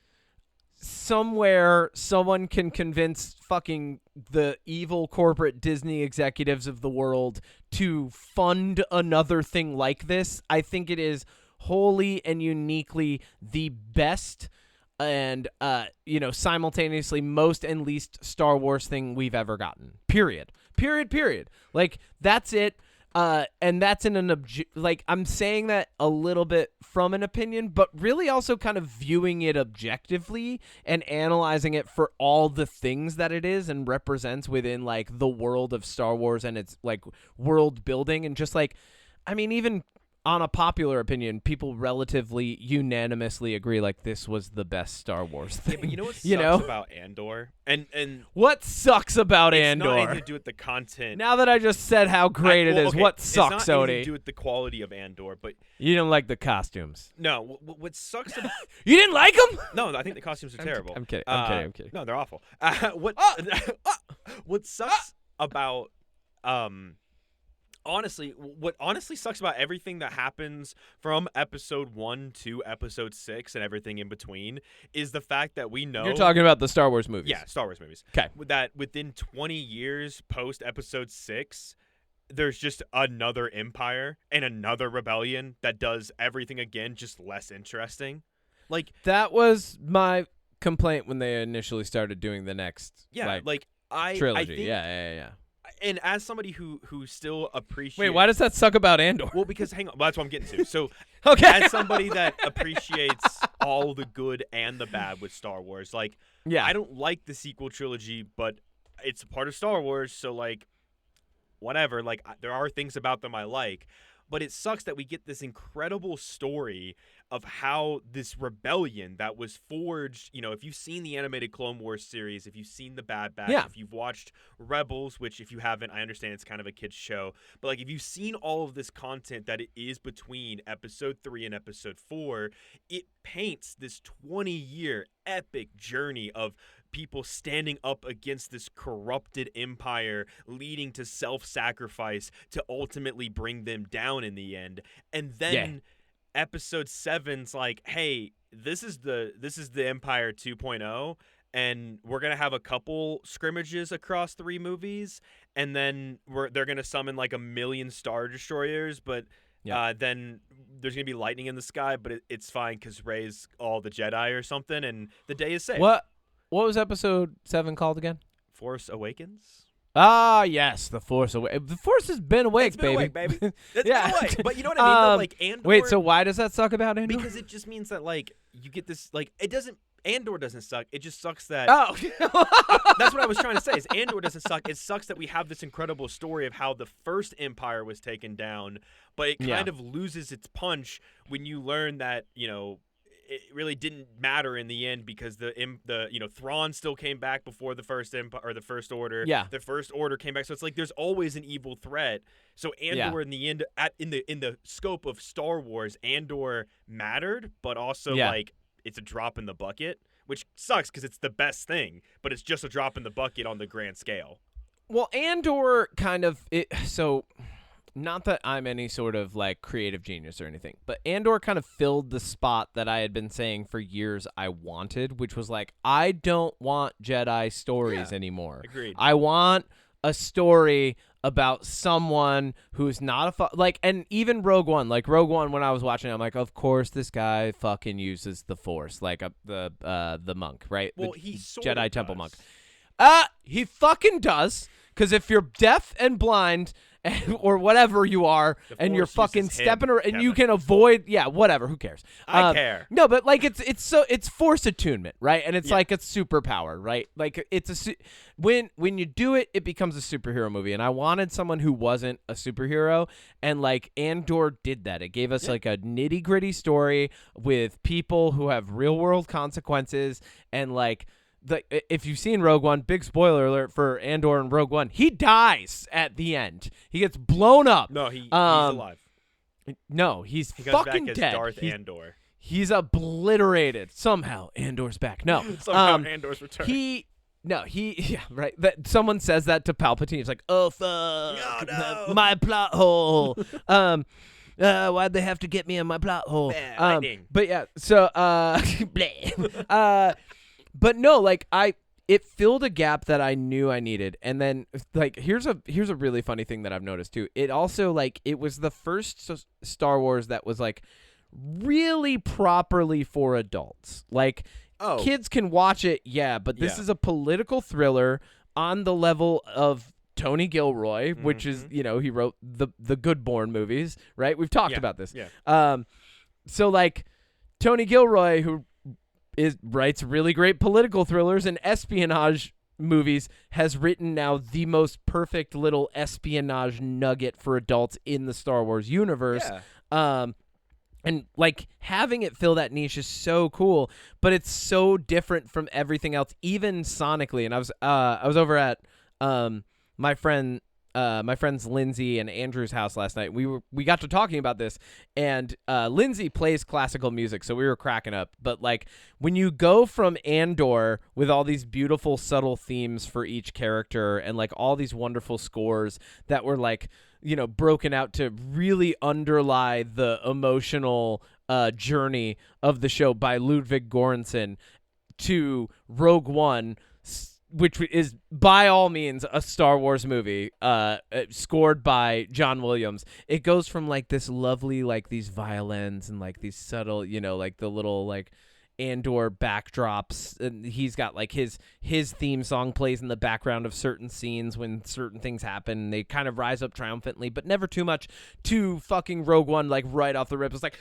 somewhere someone can convince fucking the evil corporate Disney executives of the world to fund another thing like this, I think it is wholly and uniquely the best and simultaneously most and least Star Wars thing we've ever gotten. Period. Like, that's it. And that's in an I'm saying that a little bit from an opinion, but really also kind of viewing it objectively and analyzing it for all the things that it is and represents within like the world of Star Wars and its like world building, and just like, I mean, even on a popular opinion, people relatively unanimously agree like this was the best Star Wars thing. Yeah, but you know what sucks about Andor? And what sucks about it's Andor? Not anything to do with the content. Now that I just said how great it is, okay, what sucks, it's not anything Odie? to do with the quality of Andor, but You don't like the costumes. no. What sucks about You didn't like them? no, I think the costumes are terrible. I'm kidding. No, they're awful. What sucks about honestly, what honestly sucks about everything that happens from episode 1 to episode 6 and everything in between is the fact that we know You're talking about the Star Wars movies. Yeah, Star Wars movies. Okay. That within 20 years post episode 6, there's just another empire and another rebellion that does everything again, just less interesting. Like, that was my complaint when they initially started doing the next trilogy. I think, yeah. And as somebody who still appreciates... Wait, why does that suck about Andor? Well, because, hang on, that's what I'm getting to. So, okay. As somebody that appreciates all the good and the bad with Star Wars, like, yeah. I don't like the sequel trilogy, but it's a part of Star Wars, so, like, whatever. Like, there are things about them I like. But it sucks that we get this incredible story of how this rebellion that was forged, if you've seen the animated Clone Wars series, if you've seen the Bad Batch, if you've watched Rebels, which if you haven't, I understand it's kind of a kid's show, but like if you've seen all of this content that it is between episode 3 and episode 4, it paints this 20-year epic journey of people standing up against this corrupted empire, leading to self-sacrifice to ultimately bring them down in the end. And then episode 7's like, hey, this is the Empire 2.0, and we're gonna have a couple scrimmages across 3 movies, and then they're gonna summon like 1 million Star Destroyers, but then there's gonna be lightning in the sky, but it's fine because Rey's all the Jedi or something, and the day is saved. What was episode 7 called again? Force Awakens? Ah, yes, the Force awake. The Force has been awake, It's been awake, baby. It's been awake. But you know what I mean? Though? Like Andor. Wait, so why does that suck about Andor? Because it just means that like you get this like it doesn't. Andor doesn't suck. It just sucks that. Oh, that's what I was trying to say. Is Andor doesn't suck. It sucks that we have this incredible story of how the first empire was taken down, but it kind of loses its punch when you learn that it really didn't matter in the end because the Thrawn still came back before the first empire or the First Order. Yeah, the First Order came back. So it's like there's always an evil threat. So Andor in the end, in the scope of Star Wars, Andor mattered, but also like it's a drop in the bucket, which sucks because it's the best thing, but it's just a drop in the bucket on the grand scale. Well, Andor kind of so. Not that I'm any sort of like creative genius or anything, but Andor kind of filled the spot that I had been saying for years I wanted, which was like, I don't want Jedi stories anymore. Agreed. I want a story about someone who's not and even Rogue One, when I was watching it, I'm like, of course this guy fucking uses the Force, like the monk, right? Well, the he sort Jedi of Temple does. monk. He fucking does, because if you're deaf and blind or whatever you are, and you're fucking stepping around, and you can avoid, whatever, who cares? I care. No, but like it's Force attunement, right? And it's like a superpower, right? Like when you do it, it becomes a superhero movie. And I wanted someone who wasn't a superhero, and like Andor did that. It gave us like a nitty gritty story with people who have real world consequences, and like. If you've seen Rogue One, big spoiler alert for Andor and Rogue One, he dies at the end. He gets blown up. No, he's alive. No, he's he goes fucking back dead. As Darth Andor. He's obliterated. Somehow Andor's back. No. Somehow Andor's returned. Right. That someone says that to Palpatine. He's like, oh fuck, no. my plot hole. Why'd they have to get me in my plot hole? But yeah, so but no, like it filled a gap that I knew I needed. And then like here's a really funny thing that I've noticed too. It also like it was the first Star Wars that was like really properly for adults. Like kids can watch it, but this is a political thriller on the level of Tony Gilroy, which is, he wrote the Good Born movies, right? We've talked about this. Yeah. So like Tony Gilroy, who writes really great political thrillers and espionage movies, has written now the most perfect little espionage nugget for adults in the Star Wars universe. And like having it fill that niche is so cool, but it's so different from everything else, even sonically. And I was over at my friends Lindsay and Andrew's house last night. We got to talking about this, and Lindsay plays classical music, so we were cracking up. But like when you go from Andor with all these beautiful subtle themes for each character and like all these wonderful scores that were like broken out to really underlie the emotional journey of the show by Ludwig Göransson, to Rogue One, which is by all means a Star Wars movie, scored by John Williams. It goes from like this lovely, like these violins and like these subtle, like the little like Andor backdrops, and he's got like his theme song plays in the background of certain scenes when certain things happen. They kind of rise up triumphantly, but never too much. To fucking Rogue One, like right off the rip, it's like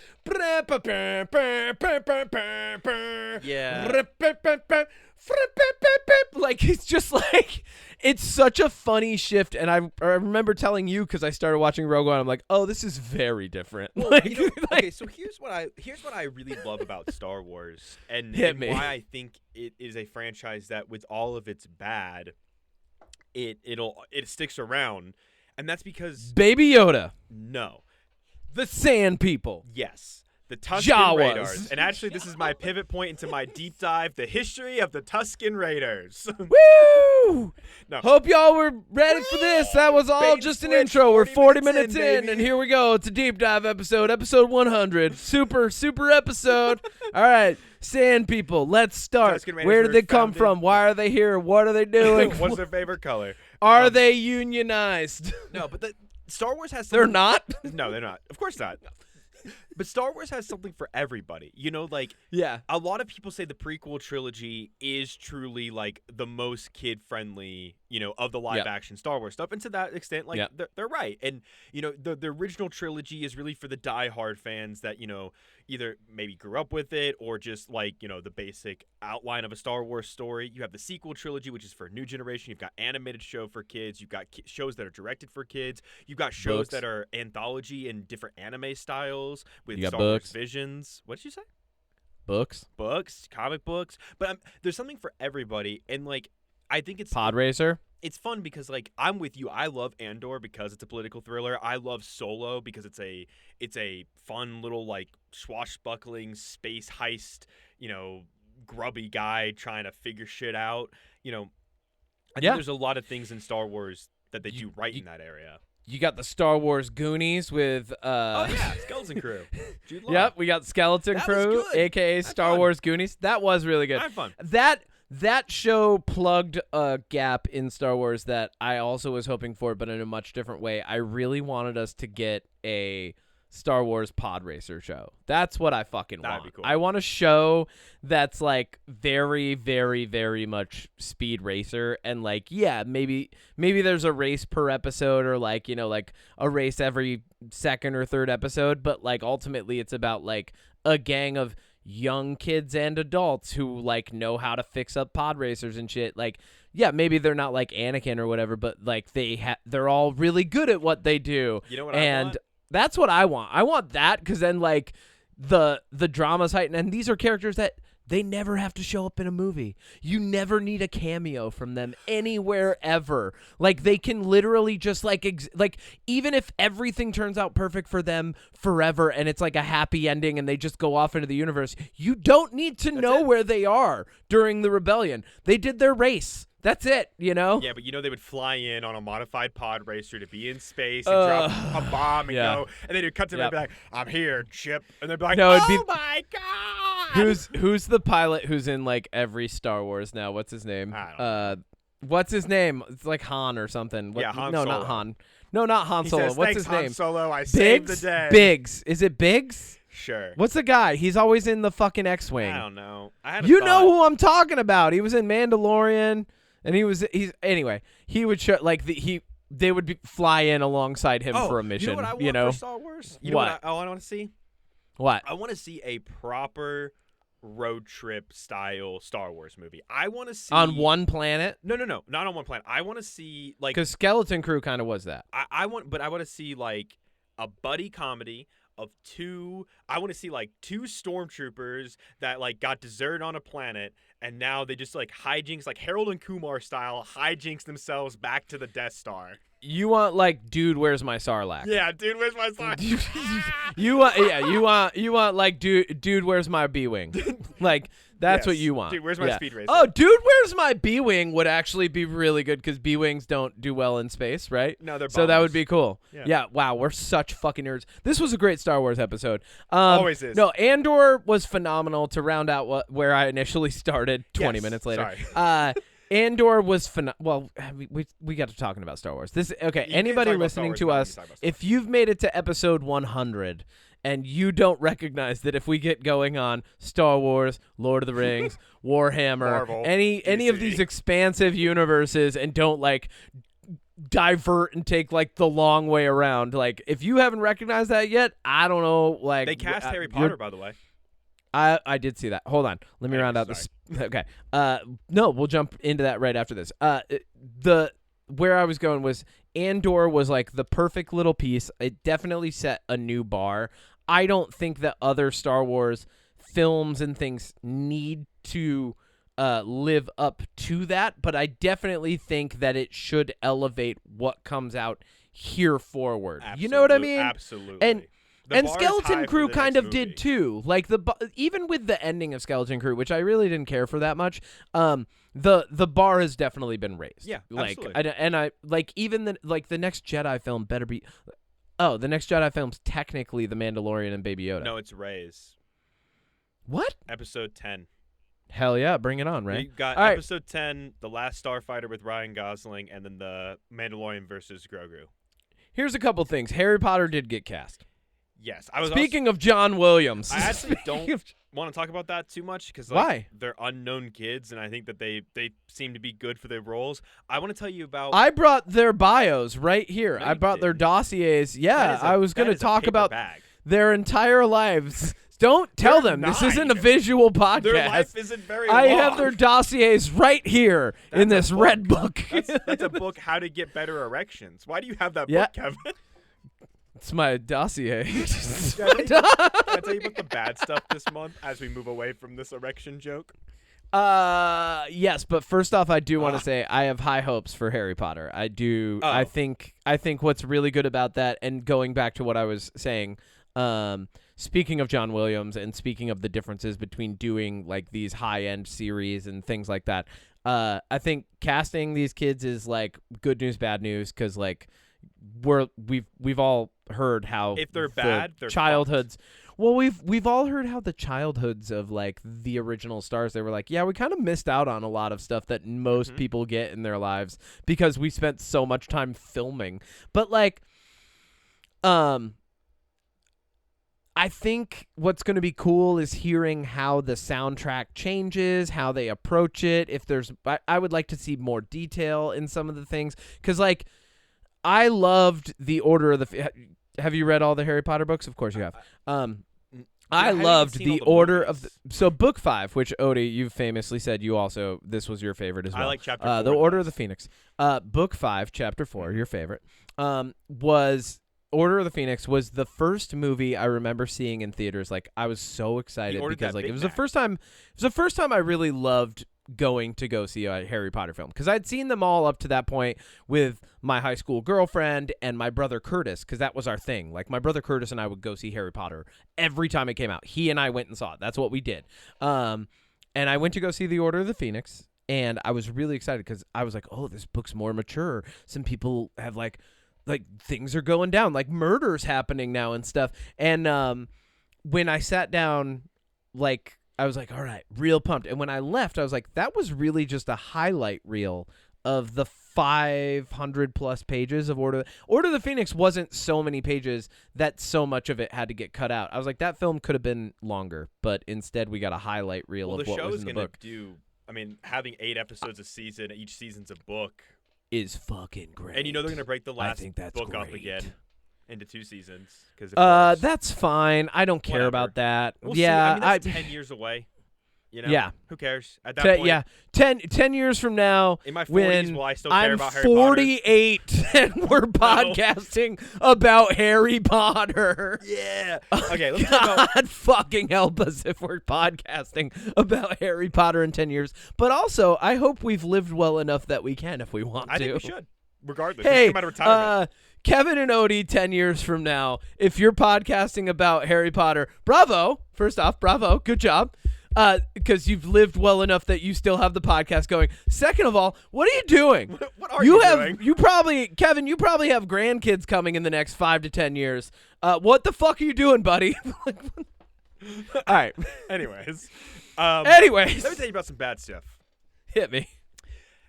Like, it's just like, it's such a funny shift. And I remember telling you, because I started watching Rogue One, I'm like, oh, this is very different. Well, like, you know, okay, so here's what I really love about Star Wars, and why I think it is a franchise that, with all of its bad, it sticks around, and that's because Baby Yoda. No. The Sand People. Yes. The Tusken Jawas. Raiders. And actually, this is my pivot point into my deep dive, the history of the Tusken Raiders. Woo! No. Hope y'all were ready for this. That was all Bait just an switch, intro. We're 40 minutes in, baby. and here we go. It's a deep dive episode 100. Super episode. All right, Sand People, let's start. Where did they come from? Why are they here? What are they doing? What's their favorite color? Are they unionized? No, but Star Wars has They're something. not? No, they're not. Of course not. But Star Wars has something for everybody. You know, like, Yeah. a lot of people say the prequel trilogy is truly, like, the most kid-friendly, you know, of the live-action Star Wars stuff. And to that extent, like, they're right. And, you know, the original trilogy is really for the die-hard fans that, you know, either maybe grew up with it or just, like, you know, the basic outline of a Star Wars story. You have the sequel trilogy, which is for a new generation. You've got animated show for kids. You've got shows that are directed for kids. You've got shows that are anthology and different anime styles with Star Wars Visions. What did you say? Books, comic books. But there's something for everybody, and like I think it's Pod Racer. It's fun because like I'm with you. I love Andor because it's a political thriller. I love Solo because it's a fun little like swashbuckling space heist, you know, grubby guy trying to figure shit out. You know, I think there's a lot of things in Star Wars that they do right in that area. You got the Star Wars Goonies with Skeleton Crew. Jude Law. Yep, we got Skeleton Crew, aka Star Wars Goonies. That was really good. Had fun. That show plugged a gap in Star Wars that I also was hoping for, but in a much different way. I really wanted us to get a Star Wars pod racer show. That's what I fucking want. That'd be cool. I want a show that's like very, very, very much speed racer, and like, yeah, maybe there's a race per episode, or like, you know, like a race every second or third episode, but like ultimately it's about like a gang of young kids and adults who like know how to fix up pod racers and shit. Like, yeah, maybe they're not like Anakin or whatever, but like they're all really good at what they do. You know what I want? That's what I want. I want that, because then like the drama's heightened, and these are characters that they never have to show up in a movie. You never need a cameo from them anywhere ever. Like, they can literally just like even if everything turns out perfect for them forever and it's like a happy ending and they just go off into the universe, you don't need to know where they are during the rebellion. They did their race. That's it, you know? Yeah, but you know they would fly in on a modified pod racer to be in space and drop a bomb and go, and then you'd cut to them and be like, I'm here, Chip. And they'd be like, my God! Who's the pilot who's in, like, every Star Wars now? What's his name? I don't know. What's his name? It's like Han or something. Han No, Solo. not Han. No, not Han He Solo. says, What's Thanks, his name? Han Solo, I saved the day. Biggs. Is it Biggs? Sure. What's the guy? He's always in the fucking X-Wing. I don't know. You know who I'm talking about. He was in Mandalorian. And he would show like they would fly in alongside him for a mission. You know what I want for Star Wars? You know what I want to see? What? I want to see a proper road trip style Star Wars movie. I want to see on one planet. No, not on one planet. I want to see like because Skeleton Crew kind of was that. I want to see like a buddy comedy of two. I want to see like two stormtroopers that like got deserted on a planet, and now they just like hijinks, like Harold and Kumar style, hijinks themselves back to the Death Star. You want like, dude, where's my Sarlacc? Yeah, dude, where's my Sarlacc? you want like, dude, where's my B-wing? Like, that's what you want. Dude, where's my speed racer? Oh, dude, where's my B-wing would actually be really good, because B-wings don't do well in space, right? No, they're bombers. So that would be cool. Yeah, wow, we're such fucking nerds. This was a great Star Wars episode. Always is. No, Andor was phenomenal to round out where I initially started 20 minutes later. Sorry. Andor was well, we got to talking about Star Wars. Anybody listening to us, if you've made it to episode 100 and you don't recognize that if we get going on Star Wars, Lord of the Rings, Warhammer, Marvel, any of these expansive universes, and don't like divert and take like the long way around, like if you haven't recognized that yet, I don't know. Like, they cast Harry Potter, by the way. I did see that. Hold on. Let me round out this. Okay. No, we'll jump into that right after this. Where I was going was Andor was like the perfect little piece. It definitely set a new bar. I don't think that other Star Wars films and things need to live up to that, but I definitely think that it should elevate what comes out here forward. You know what I mean? Absolutely. And Skeleton Crew kind of did too. Like even with the ending of Skeleton Crew, which I really didn't care for that much, the bar has definitely been raised. Yeah, like absolutely. I like even the next Jedi film better be. Oh, the next Jedi film's technically The Mandalorian and Baby Yoda. No, it's Rey's. What? Episode 10. Hell yeah, bring it on, Ray. You got All episode 10, The Last Starfighter with Ryan Gosling, and then the Mandalorian versus Grogu. Here's a couple things. Harry Potter did get cast. Yes. Speaking of John Williams. I actually don't want to talk about that too much because why? They're unknown kids, and I think that they seem to be good for their roles. I want to tell you about... I brought their bios right here. No, I brought their dossiers. Yeah, I was going to talk about their entire lives. Don't tell them. This isn't a visual podcast. Their life isn't very long. I have their dossiers right here in this red book. That's a book, How to Get Better Erections. Why do you have that book, Kevin? It's my dossier. Can I tell you about the bad stuff this month as we move away from this erection joke? Yes, but first off, I do want to say I have high hopes for Harry Potter. I do. I think what's really good about that, and going back to what I was saying, speaking of John Williams and speaking of the differences between doing like these high-end series and things like that, I think casting these kids is like good news, bad news, because like we've all heard how if they're bad, their childhoods. Fucked. Well, we've all heard how the childhoods of like the original stars, they were like, yeah, we kind of missed out on a lot of stuff that most people get in their lives because we spent so much time filming. But like, I think what's going to be cool is hearing how the soundtrack changes, how they approach it. If there's, I would like to see more detail in some of the things because like, I loved the Order of the. Have you read all the Harry Potter books? Of course you have. I loved the Order of the. So book 5, which Odie, you famously said this was your favorite as well. I like chapter 4. The Order of the Phoenix. Book 5, chapter 4, your favorite. Was Order of the Phoenix was the first movie I remember seeing in theaters. Like I was so excited because like it was the first time. It was the first time I really loved going to go see a Harry Potter film because I'd seen them all up to that point with my high school girlfriend and my brother Curtis because that was our thing. Like my brother Curtis and I would go see Harry Potter every time it came out. He and I went and saw it. That's what we did. And I went to go see The Order of the Phoenix and I was really excited because I was like, oh, this book's more mature. Some people have like things are going down, like murders happening now and stuff. And when I sat down, like I was like, all right, real pumped. And when I left, I was like, that was really just a highlight reel of the 500 plus pages of Order of the Phoenix wasn't so many pages that so much of it had to get cut out. I was like, that film could have been longer, but instead we got a highlight reel of what was in the book. Having 8 episodes a season, each season's a book, is fucking great. And you know they're going to break the last book great. Up again into 2 seasons. That's fine. I don't care about that. We'll see. I mean, that's 10 years away. You know? Yeah. Who cares? At that point. Yeah. 10 years from now, in my 40s, will I still care about Harry Potter? I'm 48 and we're podcasting about Harry Potter. Yeah. Okay, let's God fucking help us if we're podcasting about Harry Potter in 10 years. But also, I hope we've lived well enough that we can if we want to. I think we should. Regardless. Hey, no matter retirement. Kevin and Odie 10 years from now, if you're podcasting about Harry Potter, bravo. First off, bravo. Good job. Because you've lived well enough that you still have the podcast going. Second of all, what are you doing? What are you doing? Kevin, you probably have grandkids coming in the next 5 to 10 years. What the fuck are you doing, buddy? All right. Anyways. Let me tell you about some bad stuff. Hit me.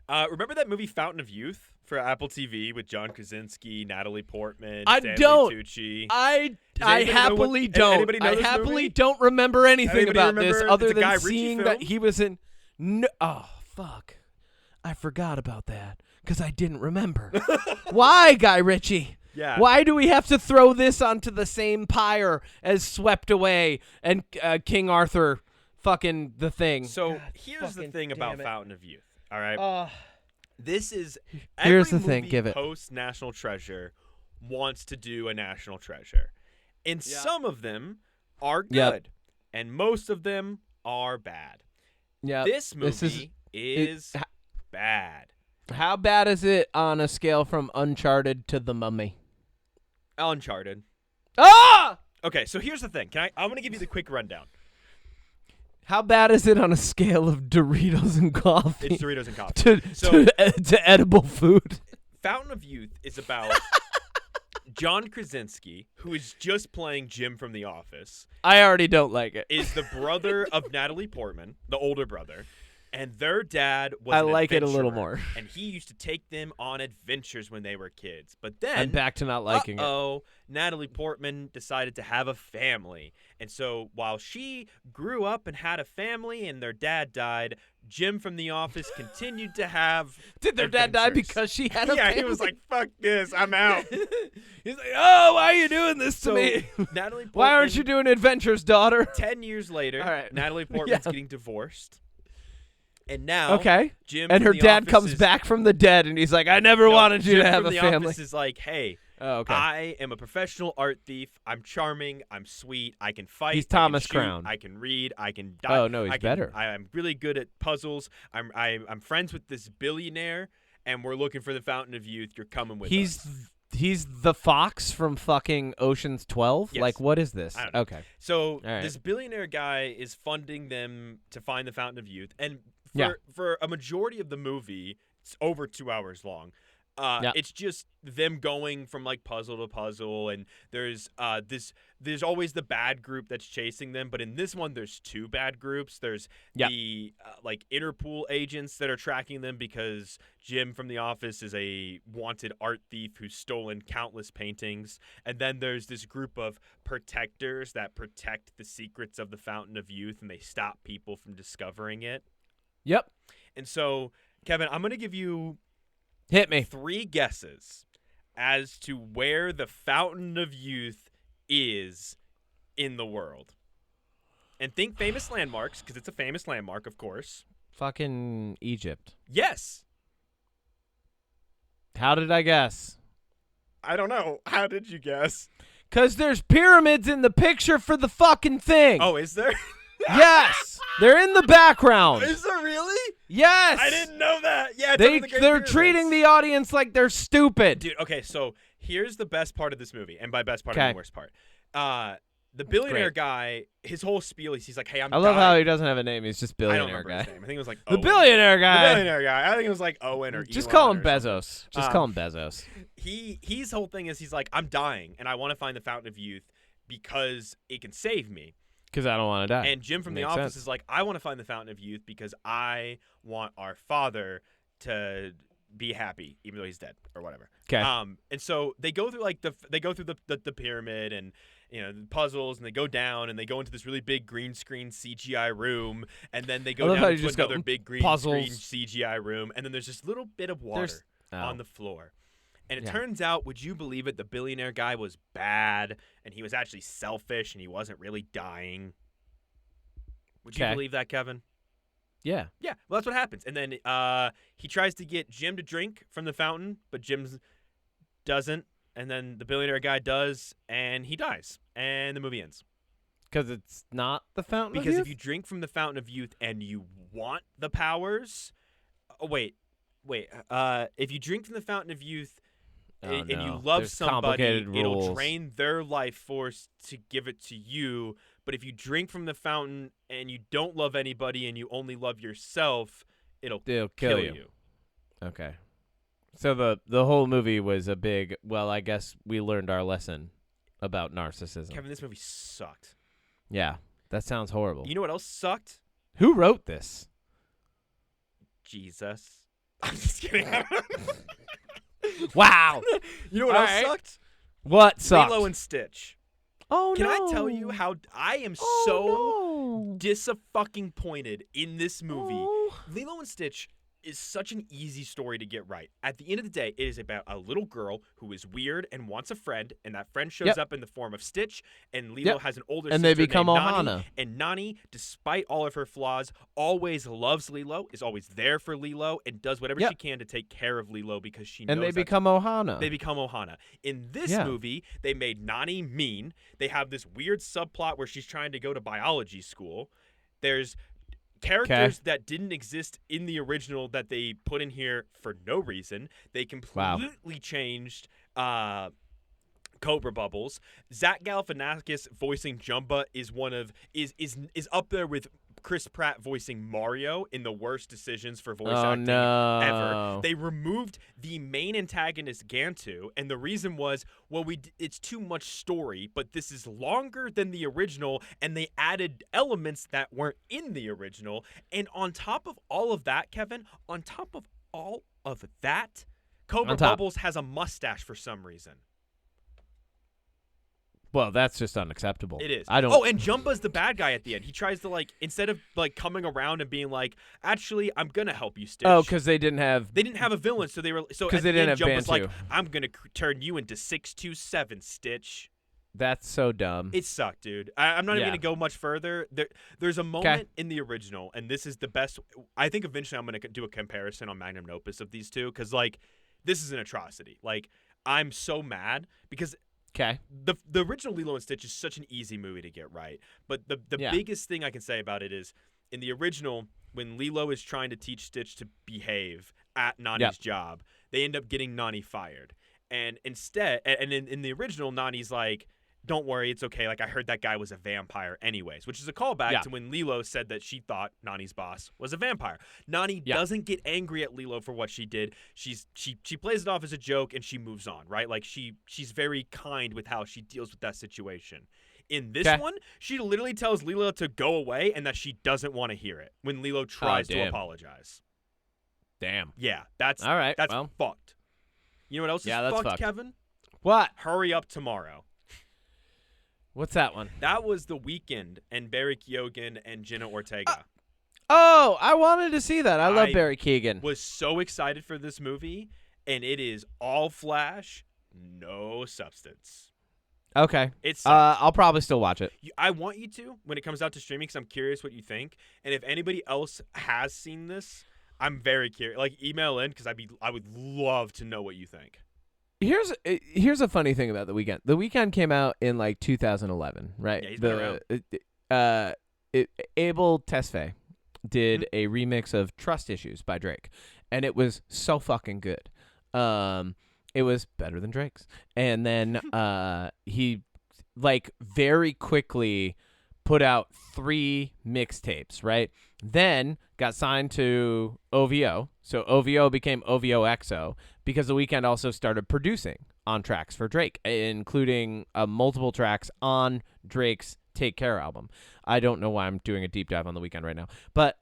Remember that movie Fountain of Youth for Apple TV with John Krasinski, Natalie Portman, Stanley Tucci? I happily don't. I happily don't remember anything about this other than seeing that he was in. No, oh fuck! I forgot about that because I didn't remember. Why, Guy Ritchie? Yeah. Why do we have to throw this onto the same pyre as Swept Away and King Arthur fucking the Thing? So God, here's the fucking thing about damn it. Fountain of Youth. All right. This is Here's every the thing, movie give it. post National Treasure wants to do a National Treasure, and some of them are good, Yep. and most of them are bad. Yeah. This movie is bad. How bad is it on a scale from Uncharted to The Mummy? Uncharted. Ah! Okay, so here's the thing. I'm going to give you the quick rundown. How bad is it on a scale of Doritos and coffee? It's Doritos and coffee. to edible food. Fountain of Youth is about John Krasinski, who is just playing Jim from The Office. I already don't like it. Is the brother of Natalie Portman, the older brother, and their dad was I an like it a little adventurer, more. and he used to take them on adventures when they were kids. But then, I'm back to not liking it. Natalie Portman decided to have a family. And so while she grew up and had a family and their dad died, Jim from The Office continued to have Did their dad die adventures. because she had a Yeah, family? he was like, fuck this, I'm out. He's like, oh, why are you doing this to me? Natalie Portman, Why aren't you doing adventures, daughter? 10 years later, All right. Natalie Portman's getting divorced. And now, Okay. Jim And from her The dad Office comes is, back from the dead, and he's like, I never wanted you Jim to have from a The family. Office is like, hey, Oh, okay. I am a professional art thief. I'm charming. I'm sweet. I can fight. He's I can Thomas shoot, Crown. I can read. I can die. Oh, no, he's better. I'm really good at puzzles. I'm friends with this billionaire, and we're looking for the Fountain of Youth. You're coming with us. He's the fox from fucking Ocean's 12? Yes. Like, what is this? I don't know. Okay. So right. this billionaire guy is funding them to find the Fountain of Youth, and Yeah. for a majority of the movie, it's over 2 hours long. It's just them going from like puzzle to puzzle, and there's always the bad group that's chasing them, but in this one there's two bad groups. There's the like Interpol agents that are tracking them because Jim from The Office is a wanted art thief who's stolen countless paintings, and then there's this group of protectors that protect the secrets of the Fountain of Youth, and they stop people from discovering it. Yep. And so, Kevin, I'm going to give you Hit me. 3 guesses as to where the Fountain of Youth is in the world. And think famous landmarks, because it's a famous landmark, of course. Fucking Egypt. Yes. How did I guess? I don't know. How did you guess? Because there's pyramids in the picture for the fucking thing. Oh, is there? Yes. They're in the background. Is there really? Yes. I didn't know that. Yeah, it's under the Great They're Pyramids. treating the audience like they're stupid. Dude, okay, so here's the best part of this movie, and by best part, I Okay. mean the worst part. The billionaire Great. guy, his whole spiel, he's like, hey, I'm I love dying. how he doesn't have a name. He's just I don't billionaire remember guy. his name. I think it was like The Owen. billionaire guy. The billionaire guy. I think it was like Owen or Just Elon call him or something. Bezos. Just call him Bezos. His whole thing is he's like, I'm dying, and I want to find the Fountain of Youth because it can save me. Because I don't want to die. And Jim from The Makes Office sense. is like, I want to find the Fountain of Youth because I want our father to be happy, even though he's dead or whatever. Okay. And so they go through like the pyramid and the puzzles, and they go down and they go into this really big green screen CGI room, and then they I go love how down you to just go, another big green puzzles. screen CGI room, and then there's this little bit of water on the floor. And it Yeah. turns out, would you believe it, the billionaire guy was bad, and he was actually selfish, and he wasn't really dying. Would you Okay. believe that, Kevin? Yeah. Yeah, well, that's what happens. And then he tries to get Jim to drink from the fountain, but Jim doesn't. And then the billionaire guy does, and he dies. And the movie ends. Because it's not the Fountain of Because Youth? if you drink from the Fountain of Youth and you want the powers... Oh, wait. If you drink from the Fountain of Youth and you love There's somebody, complicated it'll rules. drain their life force to give it to you. But if you drink from the fountain and you don't love anybody and you only love yourself, it'll kill you. Okay. So the whole movie was a big, well, I guess we learned our lesson about narcissism. Kevin, this movie sucked. Yeah. That sounds horrible. You know what else sucked? Who wrote this? Jesus. I'm just kidding. Wow. You know what All else right. sucked? What sucked? Lilo and Stitch. Oh, Can no. I tell you how I am so disappointed in this movie? Oh. Lilo and Stitch is such an easy story to get right. At the end of the day, it is about a little girl who is weird and wants a friend, and that friend shows up in the form of Stitch, and Lilo has an older and sister they become named Ohana. Nani, and Nani, despite all of her flaws, always loves Lilo, is always there for Lilo, and does whatever she can to take care of Lilo because she knows and they become Ohana. They become Ohana. In this movie, they made Nani mean. They have this weird subplot where she's trying to go to biology school. There's characters that didn't exist in the original that they put in here for no reason. They completely changed Cobra Bubbles. Zach Galifianakis voicing Jumba is up there with Chris Pratt voicing Mario in the worst decisions for voice acting ever. They removed the main antagonist Gantu, and the reason was, well, it's too much story, but this is longer than the original, and they added elements that weren't in the original. And on top of all of that, Kevin, Cobra Bubbles has a mustache for some reason. Well, that's just unacceptable. It is. I don't. Oh, and Jumba's the bad guy at the end. He tries to instead of coming around and being like, actually, I'm gonna help you, Stitch. Oh, because they didn't have a villain, so they were because they didn't have Jumba's Bantu. like, I'm gonna turn you into 627, Stitch. That's so dumb. It sucked, dude. I'm not even gonna go much further. There's a moment in the original, and this is the best. I think eventually I'm gonna do a comparison on Magnum Opus of these two, because this is an atrocity. I'm so mad because. Okay. The original Lilo and Stitch is such an easy movie to get right. But the biggest thing I can say about it is, in the original, when Lilo is trying to teach Stitch to behave at Nani's job, they end up getting Nani fired. And instead, and in the original, Nani's like, don't worry, it's okay. I heard that guy was a vampire anyways, which is a callback to when Lilo said that she thought Nani's boss was a vampire. Nani doesn't get angry at Lilo for what she did. She plays it off as a joke, and she moves on, right? She's very kind with how she deals with that situation. In this one, she literally tells Lilo to go away and that she doesn't want to hear it when Lilo tries to apologize. Damn. Yeah, that's all right. That's fucked. You know what else is fucked, Kevin? What? Hurry Up Tomorrow. What's that one? That was The Weeknd and Barry Keoghan and Jenna Ortega. I wanted to see that. I love Barry Keoghan. Was so excited for this movie, and it is all flash, no substance. Okay. It's I'll probably still watch it. I want you to when it comes out to streaming, because I'm curious what you think. And if anybody else has seen this, I'm very curious. Email in, because I would love to know what you think. Here's a funny thing about The Weeknd. The Weeknd came out in 2011, right? Yeah, he's been around. Abel Tesfaye did a remix of Trust Issues by Drake, and it was so fucking good. It was better than Drake's. And then he very quickly put out 3 mixtapes, right? Then got signed to OVO. So OVO became OVO XO because The Weeknd also started producing on tracks for Drake, including multiple tracks on Drake's Take Care album. I don't know why I'm doing a deep dive on The Weeknd right now. But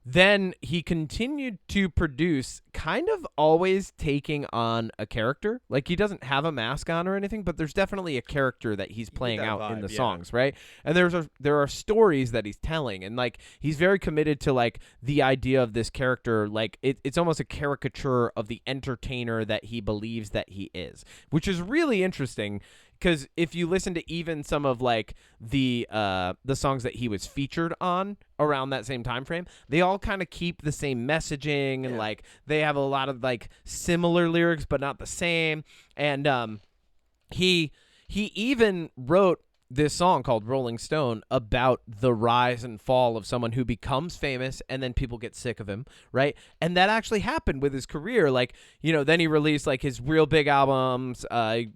then he continued to produce, kind of always taking on a character. He doesn't have a mask on or anything, but there's definitely a character that he's playing out in the songs, right? And there are stories that he's telling, and he's very committed to the idea of this character. It's almost a caricature of the entertainer that he believes that he is, which is really interesting. Because if you listen to even some of the songs that he was featured on around that same time frame, they all kind of keep the same messaging, and they have a lot of similar lyrics but not the same. And he even wrote this song called Rolling Stone about the rise and fall of someone who becomes famous and then people get sick of him, right? And that actually happened with his career. Then he released his real big albums. I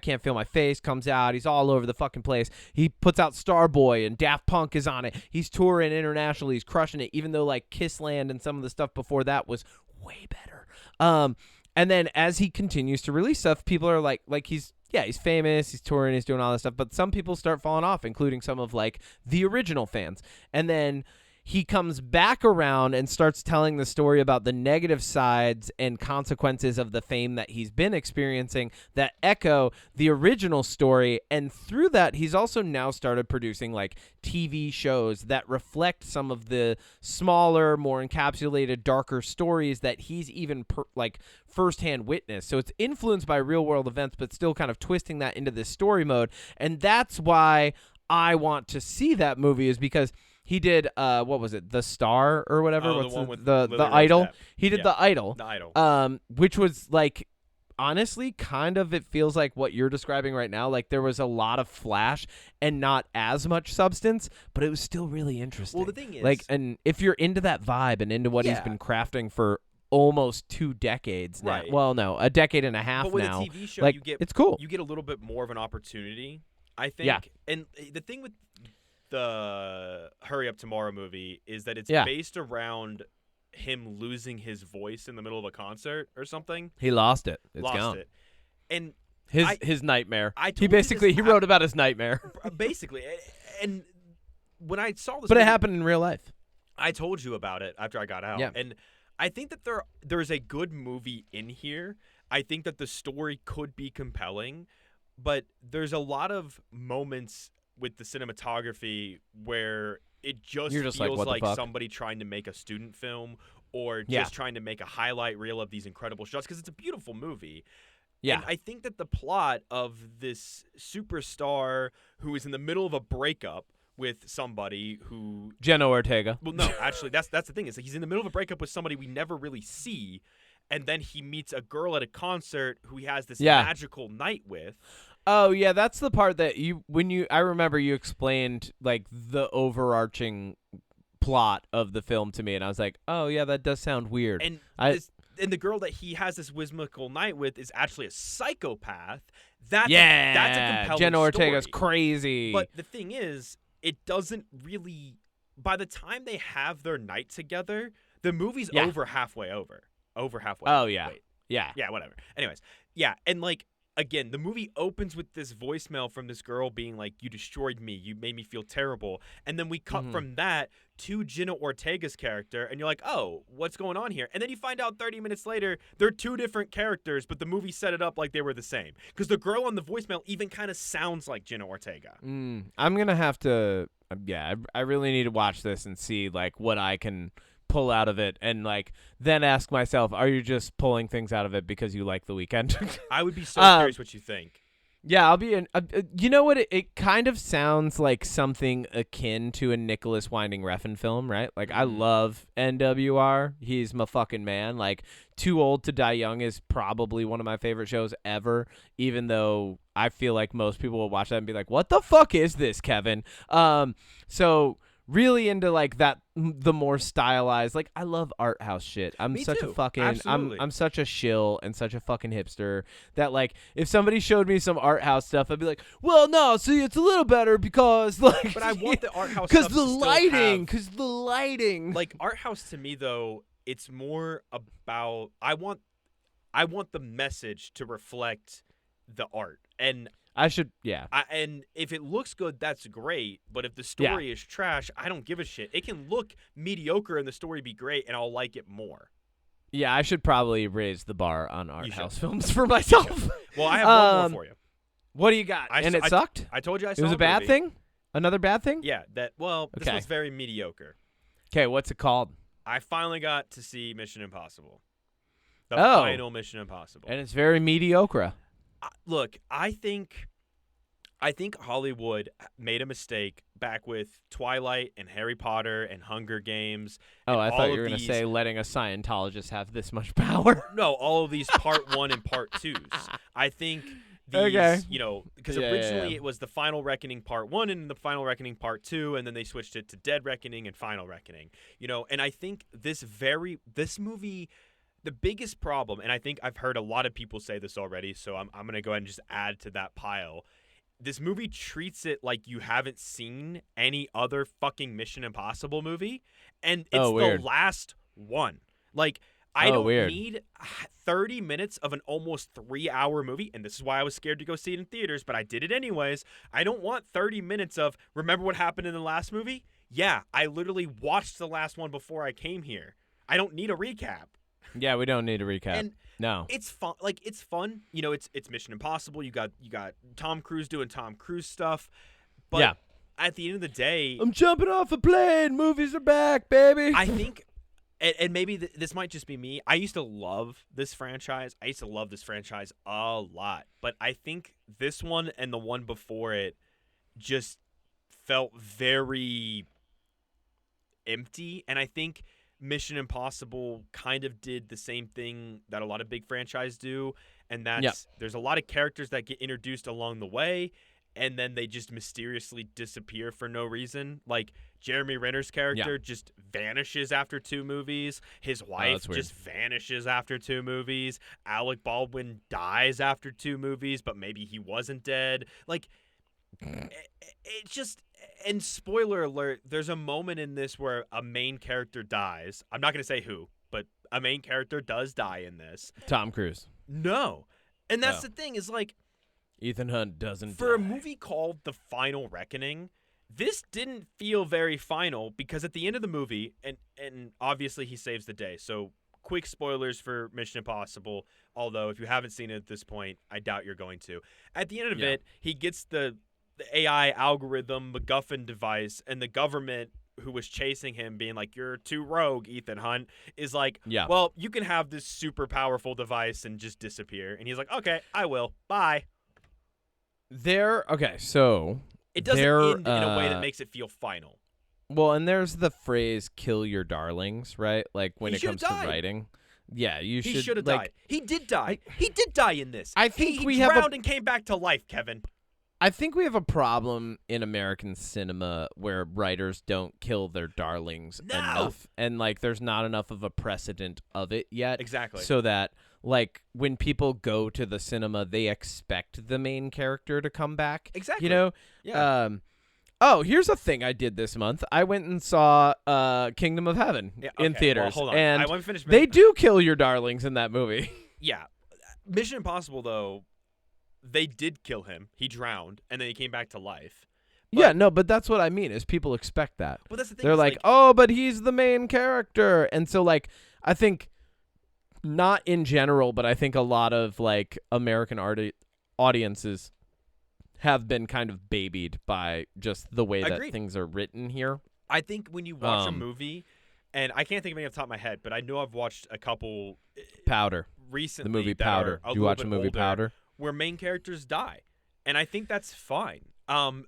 Can't Feel My Face comes out. He's all over the fucking place. He puts out Starboy and Daft Punk is on it. He's touring internationally. He's crushing it, even though Kissland and some of the stuff before that was way better. And then as he continues to release stuff, people are he's famous, he's touring, he's doing all this stuff, but some people start falling off, including some of the original fans. And then he comes back around and starts telling the story about the negative sides and consequences of the fame that he's been experiencing that echo the original story. And through that, he's also now started producing like TV shows that reflect some of the smaller, more encapsulated, darker stories that he's even firsthand witnessed. So it's influenced by real world events, but still kind of twisting that into this story mode. And that's why I want to see that movie, is because he did what was it, The Star or whatever? Oh, What's the one with the Lily Idol? Rose Depp. He did The Idol. The Idol. Which was like, honestly, kind of, it feels like what you're describing right now. Like there was a lot of flash and not as much substance, but it was still really interesting. Well, the thing is, like, and if you're into that vibe and into what he's been crafting for almost 2 decades now. Right. Well, no, a decade and a half but with now. a TV show, like, it's cool. You get a little bit more of an opportunity, I think. Yeah. And the thing with the Hurry Up Tomorrow movie is that it's Yeah. based around him losing his voice in the middle of a concert or something. He lost it. It's Lost gone. it. And His nightmare. I told He you basically this- he wrote about his nightmare. basically, and when I saw this, But it movie, happened in real life. I told you about it after I got out. Yeah. And I think that there's a good movie in here. I think that the story could be compelling, but there's a lot of moments with the cinematography where it just You're just like, feels what the like fuck? somebody trying to make a student film or just Yeah. trying to make a highlight reel of these incredible shots, because it's a beautiful movie. Yeah. And I think that the plot of this superstar who is in the middle of a breakup with somebody who Jenna Ortega. well, no, actually, that's the thing. Is that he's in the middle of a breakup with somebody we never really see, and then he meets a girl at a concert who he has this Yeah. magical night with. Oh yeah, that's the part that I remember you explained like the overarching plot of the film to me, and I was like, oh yeah, that does sound weird. And and the girl that he has this whimsical night with is actually a psychopath. That's a compelling Jenna Ortega's story. crazy. But the thing is, it doesn't really. By the time they have their night together, the movie's Yeah. over halfway. Oh, yeah. Wait. yeah, Yeah, whatever. Anyways, yeah, and like again, the movie opens with this voicemail from this girl being like, "You destroyed me. You made me feel terrible." And then we cut from that to Jenna Ortega's character, and you're like, "Oh, what's going on here?" And then you find out 30 minutes later they're 2 different characters, but the movie set it up like they were the same, because the girl on the voicemail even kind of sounds like Jenna Ortega. I'm gonna have to. I really need to watch this and see like what I can pull out of it, and like then ask myself, are you just pulling things out of it because you like The Weeknd? I would be so curious what you think. Yeah, I'll be in. You know what? It kind of sounds like something akin to a Nicholas Winding Refn film, right? Like I love NWR. He's my fucking man. Like Too Old to Die Young is probably one of my favorite shows ever, even though I feel like most people will watch that and be like, "What the fuck is this, Kevin?" So really into like that, the more stylized, like I love art house shit. I'm Me such too. a fucking Absolutely. I'm such a shill and such a fucking hipster that like if somebody showed me some art house stuff, I'd be like, well, no, see, it's a little better because like, But I want the art house because stuff the to still lighting, have- because the lighting. like art house to me though, it's more about I want the message to reflect the art, and I should, yeah. and if it looks good, that's great. But if the story is trash, I don't give a shit. It can look mediocre and the story be great, and I'll like it more. Yeah, I should probably raise the bar on art You should. house films for myself. Well, I have one more for you. What do you got? And it sucked? I told you I saw It was a bad movie. thing? Another bad thing? Yeah, this Okay. was very mediocre. Okay, what's it called? I finally got to see Mission Impossible. The Oh. final Mission Impossible. And it's very mediocre. Look, I think Hollywood made a mistake back with Twilight and Harry Potter and Hunger Games. Oh, and I all thought you of were going to these- say letting a Scientologist have this much power. No, all of these part 1 and part 2s. I think these, Okay. because Yeah, originally yeah. it was the Final Reckoning part 1 and the Final Reckoning part 2, and then they switched it to Dead Reckoning and Final Reckoning. And I think this movie, the biggest problem, and I think I've heard a lot of people say this already, so I'm going to go ahead and just add to that pile. This movie treats it like you haven't seen any other fucking Mission Impossible movie, and it's the weird. last one. Like, I don't weird. need 30 minutes of an almost 3-hour movie, and this is why I was scared to go see it in theaters, but I did it anyways. I don't want 30 minutes of, remember what happened in the last movie? yeah, I literally watched the last one before I came here. I don't need a recap. Yeah, we don't need a recap. And no. it's fun. Like, it's fun. You know, it's Mission Impossible. You got Tom Cruise doing Tom Cruise stuff. But at the end of the day, I'm jumping off a plane. Movies are back, baby. I think, and maybe this might just be me. I used to love this franchise. I used to love this franchise a lot. But I think this one and the one before it just felt very empty. And I think Mission Impossible kind of did the same thing that a lot of big franchises do, and that's there's a lot of characters that get introduced along the way, and then they just mysteriously disappear for no reason. Like Jeremy Renner's character just vanishes after 2 movies. His wife just vanishes after 2 movies. Alec Baldwin dies after 2 movies, but maybe he wasn't dead. Like, it just... And spoiler alert, there's a moment in this where a main character dies. I'm not going to say who, but a main character does die in this. Tom Cruise. No. And that's the thing is, like... Ethan Hunt doesn't For die. a movie called The Final Reckoning, this didn't feel very final because at the end of the movie, and obviously he saves the day, so quick spoilers for Mission Impossible, although if you haven't seen it at this point, I doubt you're going to. At the end of it, he gets the AI algorithm MacGuffin device, and the government who was chasing him being like, you're too rogue, Ethan Hunt, is like, well, you can have this super powerful device and just disappear. And he's like, okay, I will. Bye. So it doesn't end in a way that makes it feel final. Well, and there's the phrase "kill your darlings," right? Like when it comes to writing. Yeah, He should have died. He did die. He did die in this. I think he drowned and came back to life, Kevin. I think we have a problem in American cinema where writers don't kill their darlings enough. And, like, there's not enough of a precedent of it yet. Exactly. So that, like, when people go to the cinema, they expect the main character to come back. Exactly. You know? Yeah. Here's a thing I did this month. I went and saw Kingdom of Heaven in theaters. Well, hold on. And I want to finish. They do kill your darlings in that movie. Yeah. Mission Impossible, though, they did kill him. He drowned, and then he came back to life. But that's what I mean, is people expect that. Well, that's the thing. They're like, oh, but he's the main character. And so, like, I think, not in general, but I think a lot of, like, American audiences have been kind of babied by just the way that things are written here. I think when you watch a movie, and I can't think of any off the top of my head, but I know I've watched a couple Powder. Recently. The movie Powder. Did you watch the movie Powder? Where main characters die. And I think that's fine. You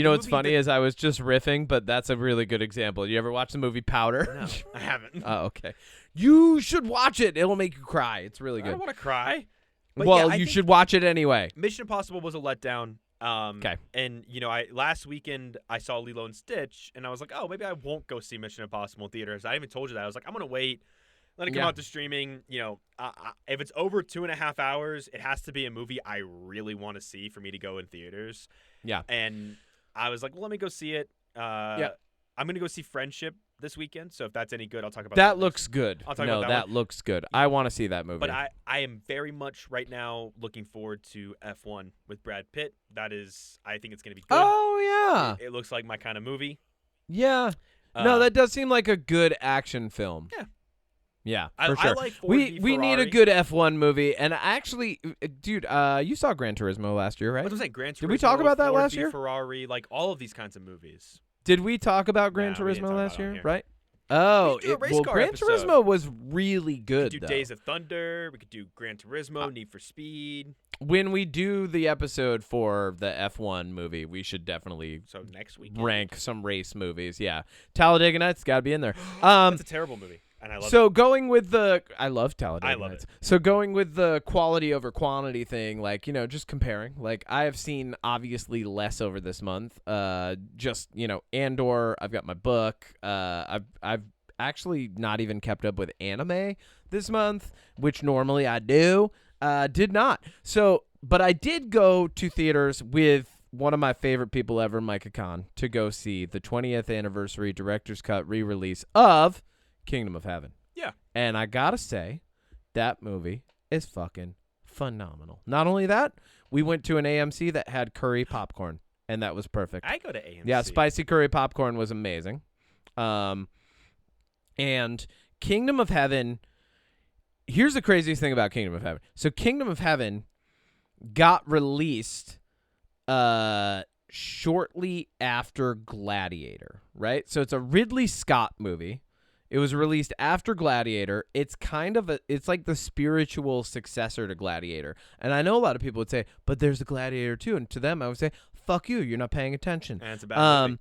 know what's funny is I was just riffing, but that's a really good example. You ever watch the movie Powder? No, I haven't. Oh, okay. You should watch it. It'll make you cry. It's really good. I don't want to cry. But well, you should watch it anyway. Mission Impossible was a letdown. Okay. And, you know, last weekend I saw Lilo and Stitch, and I was like, oh, maybe I won't go see Mission Impossible in theaters. I even told you that. I was like, I'm going to wait. Let it come out to streaming. You know, if it's over 2.5 hours, it has to be a movie I really want to see for me to go in theaters. Yeah. And I was like, well, let me go see it. I'm going to go see Friendship this weekend. So if that's any good, I'll talk about that. That looks good. I'll talk about that one. Looks good. I want to see that movie. But I am very much right now looking forward to F1 with Brad Pitt. That is, I think it's going to be good. Oh, yeah. It looks like my kind of movie. Yeah. No, that does seem like a good action film. Yeah. Yeah, for sure. I like Ford we v. need a good F1 movie. And actually, dude, you saw Gran Turismo last year, right? I was saying Gran Turismo. Did we talk about that Ford last v. year? Ferrari, like all of these kinds of movies. Did we talk about Gran Turismo last year? Right? Oh, Gran Turismo was really good. We could do Days of Thunder. We could do Gran Turismo, Need for Speed. When we do the episode for the F1 movie, we should definitely next week rank some race movies. Yeah, Talladega Nights got to be in there. That's a terrible movie. And I love it. Going with I love Talladega Nights. It. So going with the quality over quantity thing, like, you know, just comparing. Like, I have seen obviously less over this month. Just, you know, Andor. I've got my book. I've actually not even kept up with anime this month, which normally I do. Did not. So, but I did go to theaters with one of my favorite people ever, Micah Khan, to go see the 20th anniversary director's cut re-release of Kingdom of Heaven. Yeah. And I gotta say, that movie is fucking phenomenal. Not only that, we went to an AMC that had curry popcorn. and that was perfect. I go to AMC. Yeah, spicy curry popcorn was amazing. And Kingdom of Heaven, here's the craziest thing about Kingdom of Heaven. So Kingdom of Heaven got released shortly after Gladiator, right? So it's a Ridley Scott movie. It was released after Gladiator. It's it's like the spiritual successor to Gladiator. And I know a lot of people would say, but there's a Gladiator too. And to them, I would say, fuck you. You're not paying attention. And it's a bad movie.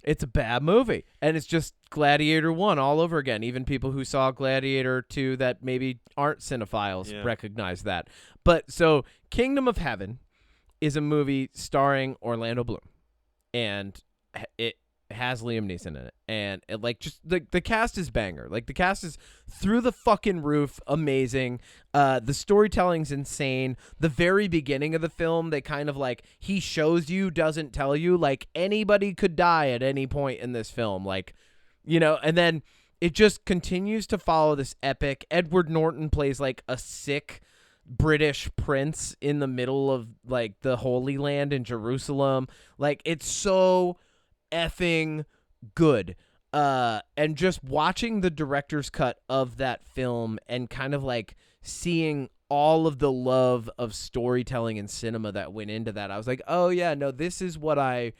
It's a bad movie. And it's just Gladiator 1 all over again. Even people who saw Gladiator 2 that maybe aren't cinephiles recognize that. But so Kingdom of Heaven is a movie starring Orlando Bloom. And it has Liam Neeson in it, and just the cast is banger. Like, the cast is through the fucking roof, amazing. The storytelling's insane. The very beginning of the film, they kind of he shows you, doesn't tell you. Like, anybody could die at any point in this film, and then it just continues to follow this epic. Edward Norton plays a sick British prince in the middle of the Holy Land in Jerusalem. It's so effing good. And just watching the director's cut of that film and kind of seeing all of the love of storytelling and cinema that went into that, I was like, oh yeah, no, this is what I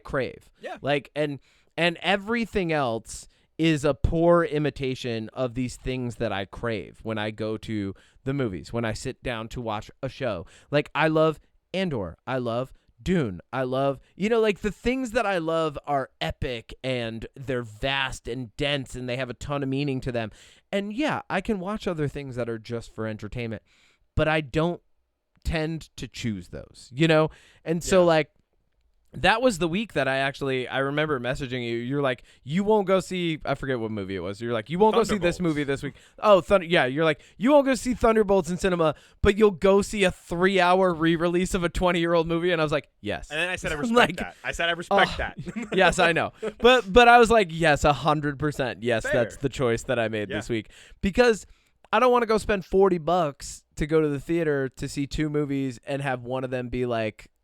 crave. Yeah. And everything else is a poor imitation of these things that I crave when I go to the movies, when I sit down to watch a show. I love Endor. I love Dune. I love, the things that I love are epic and they're vast and dense and they have a ton of meaning to them. And yeah, I can watch other things that are just for entertainment, but I don't tend to choose those, And so that was the week that I remember messaging you. You're like, you won't go see, I forget what movie it was. You're like, you won't go see this movie this week. Oh, you're like, you won't go see Thunderbolts in cinema, but you'll go see a 3-hour re-release of a 20-year-old movie. And I was like, yes. And then I said, I respect that. I said, I respect that. Yes, I know. But I was like, yes, 100%. Yes, Fair. That's the choice that I made this week. Because I don't want to go spend $40 to go to the theater to see 2 movies and have one of them be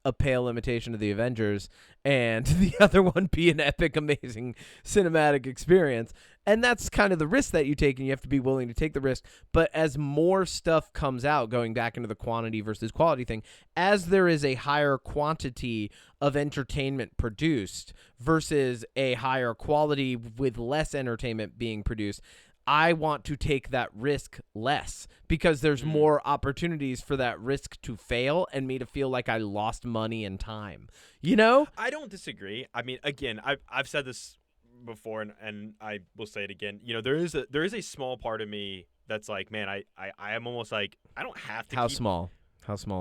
a pale imitation of the Avengers and the other one be an epic, amazing cinematic experience. And that's kind of the risk that you take, and you have to be willing to take the risk. But as more stuff comes out, going back into the quantity versus quality thing, as there is a higher quantity of entertainment produced versus a higher quality with less entertainment being produced, I want to take that risk less because there's more opportunities for that risk to fail and me to feel like I lost money and time. I don't disagree. I mean, again, I've said this before and I will say it again. There is a small part of me that's like, man, I am almost like, I don't have to. How small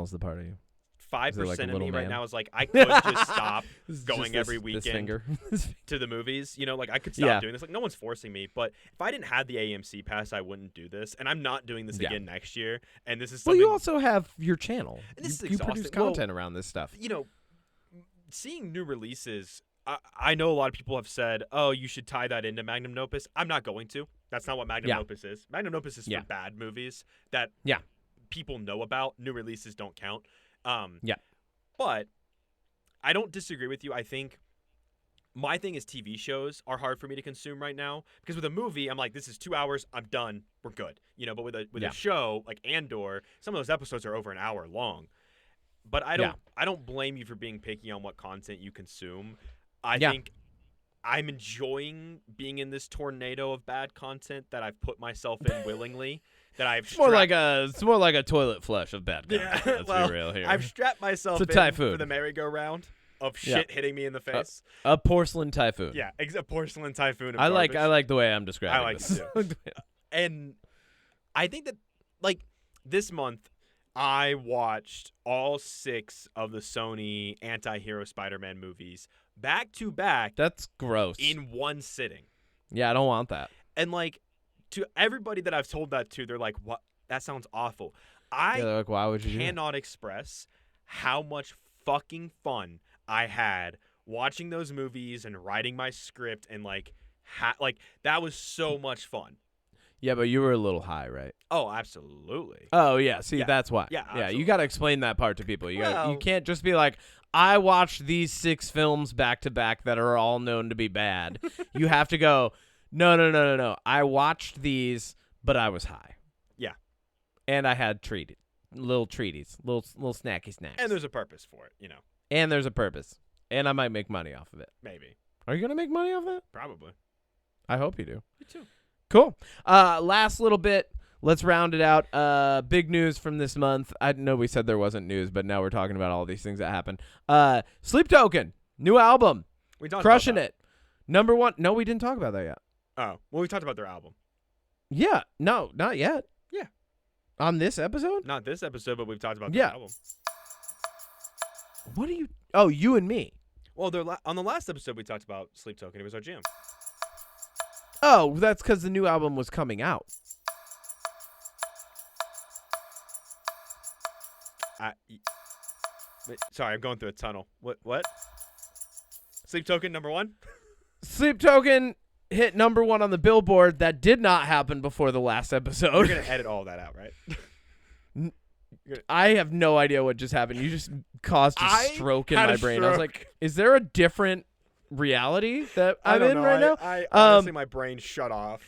is the part of you? 5% of me right now is like, I could just stop going every weekend to the movies. I could stop doing this. No one's forcing me. But if I didn't have the AMC pass, I wouldn't do this. And I'm not doing this again next year. And this is something. Well, you also have your channel. And this you produce content around this stuff. Seeing new releases, I know a lot of people have said, oh, you should tie that into Magnum Opus. I'm not going to. That's not what Magnum Opus is. Magnum Opus is for bad movies that people know about. New releases don't count. But I don't disagree with you. I think my thing is TV shows are hard for me to consume right now because with a movie, I'm like, this is 2 hours. I'm done. We're good. But with a show like Andor, some of those episodes are over an hour long. But I don't blame you for being picky on what content you consume. I think I'm enjoying being in this tornado of bad content that I've put myself in willingly. That I've it's more like a toilet flush of bad content. Let's be real here. I've strapped myself in for the merry-go-round of shit hitting me in the face. A porcelain typhoon. Yeah, a porcelain typhoon. I like the way I'm describing. I like it too. And I think that this month I watched all 6 of the Sony anti-hero Spider-Man movies back to back. That's gross. In one sitting. Yeah, I don't want that. And to everybody that I've told that to, they're like, "What? That sounds awful." They're like, why would you cannot express how much fucking fun I had watching those movies and writing my script and that was so much fun. Yeah, but you were a little high, right? Oh, absolutely. Oh, yeah. See, Yeah. that's why. Yeah, you got to explain that part to people. You can't just be like, I watched these 6 films back to back that are all known to be bad. You have to go, no. I watched these, but I was high. Yeah. And I had little treaties, little snacky snacks. And there's a purpose for it, And there's a purpose. And I might make money off of it. Maybe. Are you going to make money off that? Probably. I hope you do. Me too. Cool. Last little bit. Let's round it out. Big news from this month. I know we said there wasn't news, but now we're talking about all these things that happened. Sleep Token, new album. We talked Crushing about it. Number 1. No, we didn't talk about that yet. Oh, well, we talked about their album. Yeah. No, not yet. Yeah. On this episode? Not this episode, but we've talked about their album. What are you? Oh, you and me. Well, on the last episode, we talked about Sleep Token. It was our jam. Oh, that's because the new album was coming out. Wait, sorry, I'm going through a tunnel. What? Sleep Token, number 1? Sleep Token hit number 1 on the Billboard. That did not happen before the last episode. You're going to edit all that out, right? I have no idea what just happened. You just caused a stroke in my brain. I was like, is there a different reality that I'm in right now? I honestly, my brain shut off.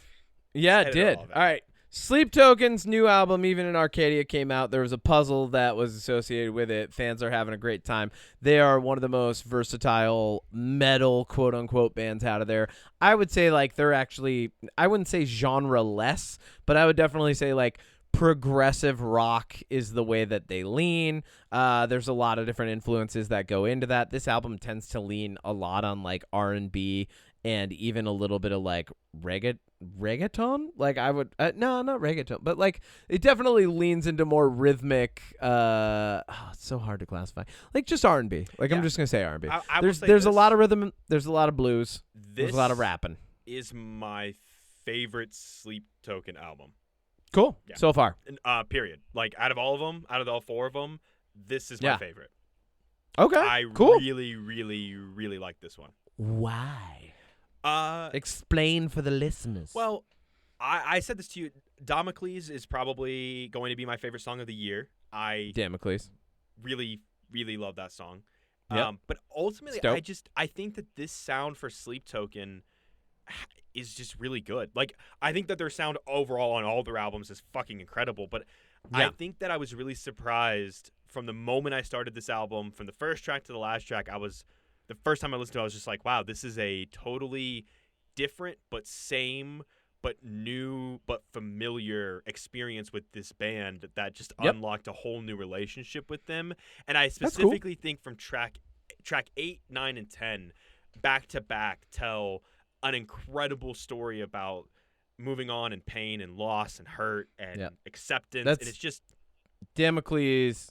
Yeah, it did. All right. Sleep Token's new album, Even in Arcadia, came out. There was a puzzle that was associated with it. Fans are having a great time. They are one of the most versatile metal, quote-unquote, bands out of there. I would say, like, they're actually, I wouldn't say genre-less, but I would definitely say, like, progressive rock is the way that they lean. There's a lot of different influences that go into that. This album tends to lean a lot on, like, R&B and even a little bit of, like, reggaeton. Like, I would no, not reggaeton, but like it definitely leans into more rhythmic. It's so hard to classify. Like just R&B. Like I'm just gonna say R&B. There's a lot of rhythm. There's a lot of blues. There's a lot of rapping. Is my favorite Sleep Token album. Cool. Yeah. So far. Period. Like out of all of them, out of all 4 of them, this is my favorite. Okay. I really, really, really like this one. Why? Explain for the listeners. Well, I said this to you. Damocles is probably going to be my favorite song of the year. Damocles. Really, really love that song. Yep. But ultimately, I think that this sound for Sleep Token is just really good. Like, I think that their sound overall on all their albums is fucking incredible. But I think that I was really surprised from the moment I started this album, from the first track to the last track. The first time I listened to it, I was just like, wow, this is a totally different but same but new but familiar experience with this band that just unlocked a whole new relationship with them. And I specifically think from track 8, 9, and 10 back to back tell an incredible story about moving on and pain and loss and hurt and acceptance. And it's just Damocles,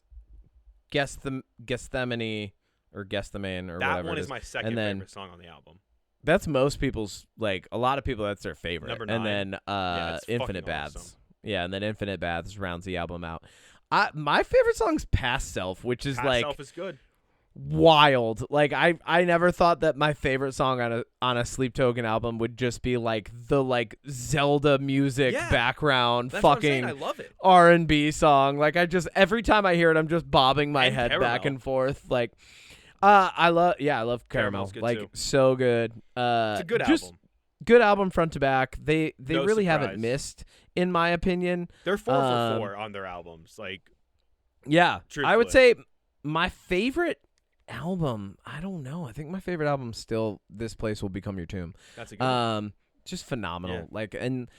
Gethsemane or Gethsemane or whatever. That one is my second favorite song on the album. That's most people's, like, a lot of people, that's their favorite. Number 9. And then Infinite Baths. Awesome. Yeah, and then Infinite Baths rounds the album out. My favorite song's Past Self, which is Past Self is good. Wild. Like I never thought that my favorite song on a Sleep Token album would just be like the Zelda music background fucking I love it. R&B song. Like every time I hear it I'm just bobbing my head back and forth. Like I love Caramel. Like too. So good. It's a good album. Good album front to back. They No really surprise. haven't missed, in my opinion. They're 4 for 4 on their albums. Like, yeah, truthfully. I would say my favorite album, I don't know. I think my favorite album still This Place Will Become Your Tomb. That's a good one. Just phenomenal. Yeah. Like, and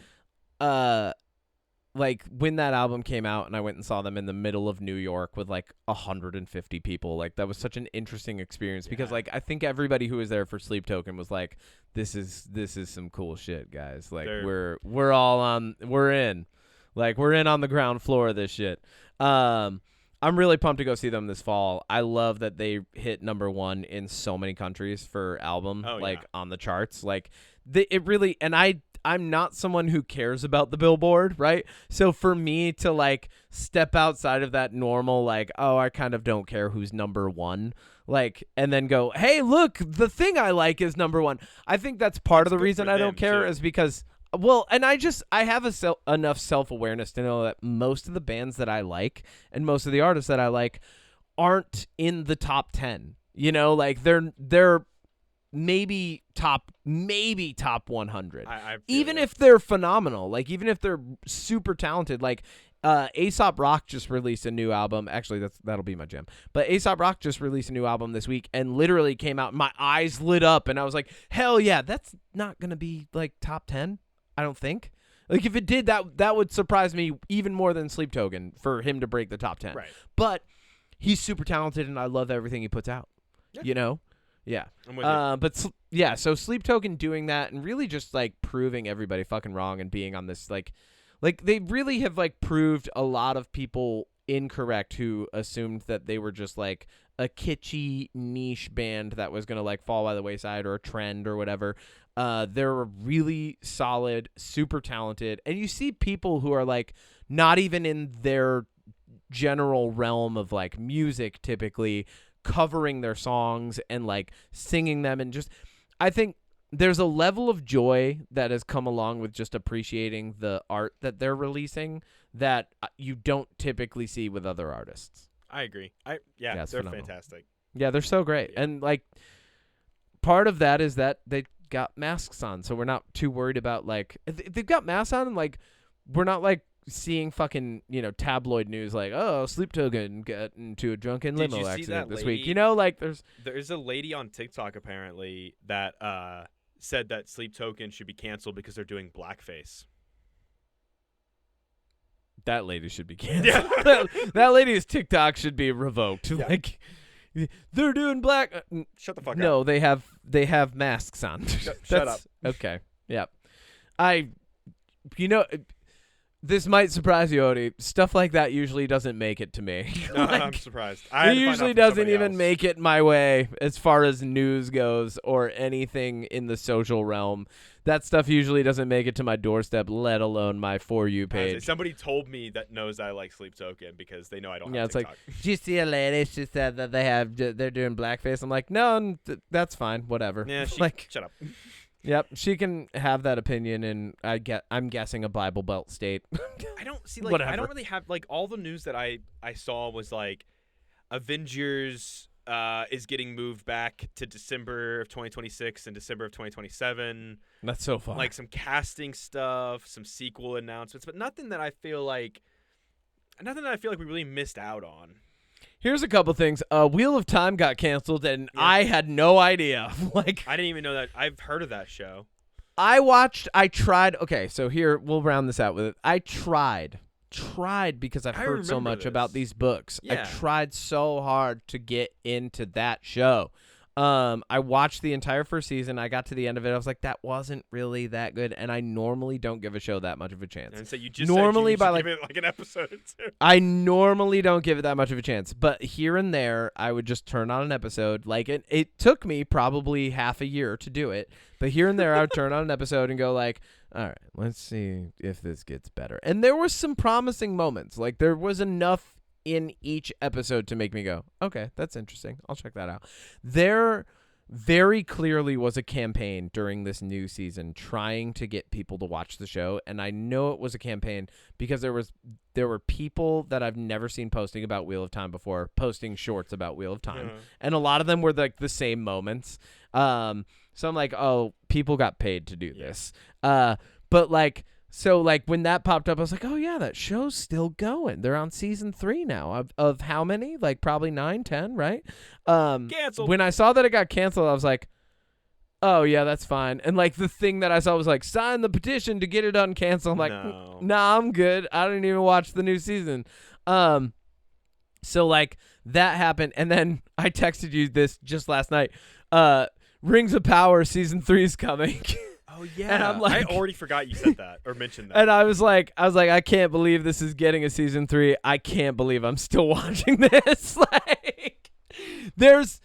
like when that album came out and I went and saw them in the middle of New York with like 150 people, like that was such an interesting experience because like I think everybody who was there for Sleep Token was like, this is some cool shit, guys. Like we're in on the ground floor of this shit. I'm really pumped to go see them this fall. I love that they hit number 1 in so many countries for album, on the charts. Like it really, and I'm not someone who cares about the Billboard, right? So for me to like step outside of that normal, like, oh, I kind of don't care who's number 1, like, and then go, hey, look, the thing I like is number 1. I think that's part of the reason I don't care is because, well, and I have enough self-awareness to know that most of the bands that I like and most of the artists that I like aren't in the top 10. You know, like they're maybe top 100. I feel Even you. if they're phenomenal, like even if they're super talented, like Aesop Rock just released a new album. Actually, that'll be my jam. But Aesop Rock just released a new album this week and literally came out. My eyes lit up and I was like, hell yeah, that's not going to be like top 10, I don't think. Like if it did, that would surprise me even more than Sleep Token for him to break the top 10. Right. But he's super talented and I love everything he puts out. Yeah. You know? Yeah. I'm with you. But yeah, so Sleep Token doing that and really just like proving everybody fucking wrong and being on this like they really have like proved a lot of people incorrect who assumed that they were just like a kitschy niche band that was going to like fall by the wayside or a trend or whatever. They're really solid, super talented. And you see people who are like not even in their general realm of like music typically covering their songs and like singing them. And just, I think there's a level of joy that has come along with just appreciating the art that they're releasing that you don't typically see with other artists. I agree. They're phenomenal. fantastic. Yeah, they're so great. Yeah. And like part of that is that they got masks on, so we're not too worried about like they've got masks on and like we're not like seeing fucking, you know, tabloid news like, oh, Sleep Token got into a drunken Did limo you see accident that this lady? week. You know, like There's a lady on TikTok apparently that said that Sleep Token should be canceled because they're doing blackface. that lady should be canceled. that lady's TikTok should be revoked. Yeah. Like they're doing black. Shut the fuck up. No, they have masks on. Shut up. Okay. Yep. You know, this might surprise you, Odie. Stuff like that usually doesn't make it to me. No, Like, I'm surprised. I had it to find out usually from doesn't somebody even else. make it my way as far as news goes or anything in the social realm. That stuff usually doesn't make it to my doorstep, let alone my For You Honestly, page. somebody told me that knows I like Sleep Token because they know I don't Yeah, have it's like, TikTok. did you see a lady? She said that they're doing blackface. I'm like, no, that's fine, whatever. Yeah, like, shut up. yep, she can have that opinion, and I'm guessing a Bible Belt state. I don't see like Whatever. I don't really have like all the news that I saw was like Avengers is getting moved back to December of 2026 and December of 2027. That's so fun. Like some casting stuff, some sequel announcements, but nothing that I feel like we really missed out on. Here's a couple things. Wheel of Time got canceled, and Yeah. I had no idea. Like, I didn't even know that. I've heard of that show. I tried. Okay, so here, we'll round this out with it. I tried because I've I heard so remember much this. about these books. Yeah. I tried so hard to get into that show. I watched the entire first season. I got to the end of it. I was like, that wasn't really that good. And I normally don't give a show that much of a chance. And so you just Normally said you by, should like- give it like an episode or two. I normally don't give it that much of a chance, but here and there, I would just turn on an episode. Like it took me probably half a year to do it, but here and there, I would turn on an episode and go like, all right, let's see if this gets better. And there were some promising moments. Like there was enough in each episode to make me go, okay, that's interesting. I'll check that out. There very clearly was a campaign during this new season trying to get people to watch the show, and I know it was a campaign because there were people that I've never seen posting about Wheel of Time before posting shorts about Wheel of Time, and a lot of them were like the same moments. So I'm like, oh, people got paid to do this. But like, so like when that popped up, I was like, oh yeah, that show's still going. They're on season 3 now of how many? Like probably 9, 10, right? Canceled. When I saw that it got canceled, I was like, oh yeah, that's fine. And like the thing that I saw was like, sign the petition to get it uncanceled. I'm like, No. nah, I'm good. I didn't even watch the new season. So like that happened, and then I texted you this just last night. Rings of Power season 3 is coming. Oh yeah. And I'm like- I already forgot you said that or mentioned that. And I was like, I can't believe this is getting a season 3. I can't believe I'm still watching this. Like, there's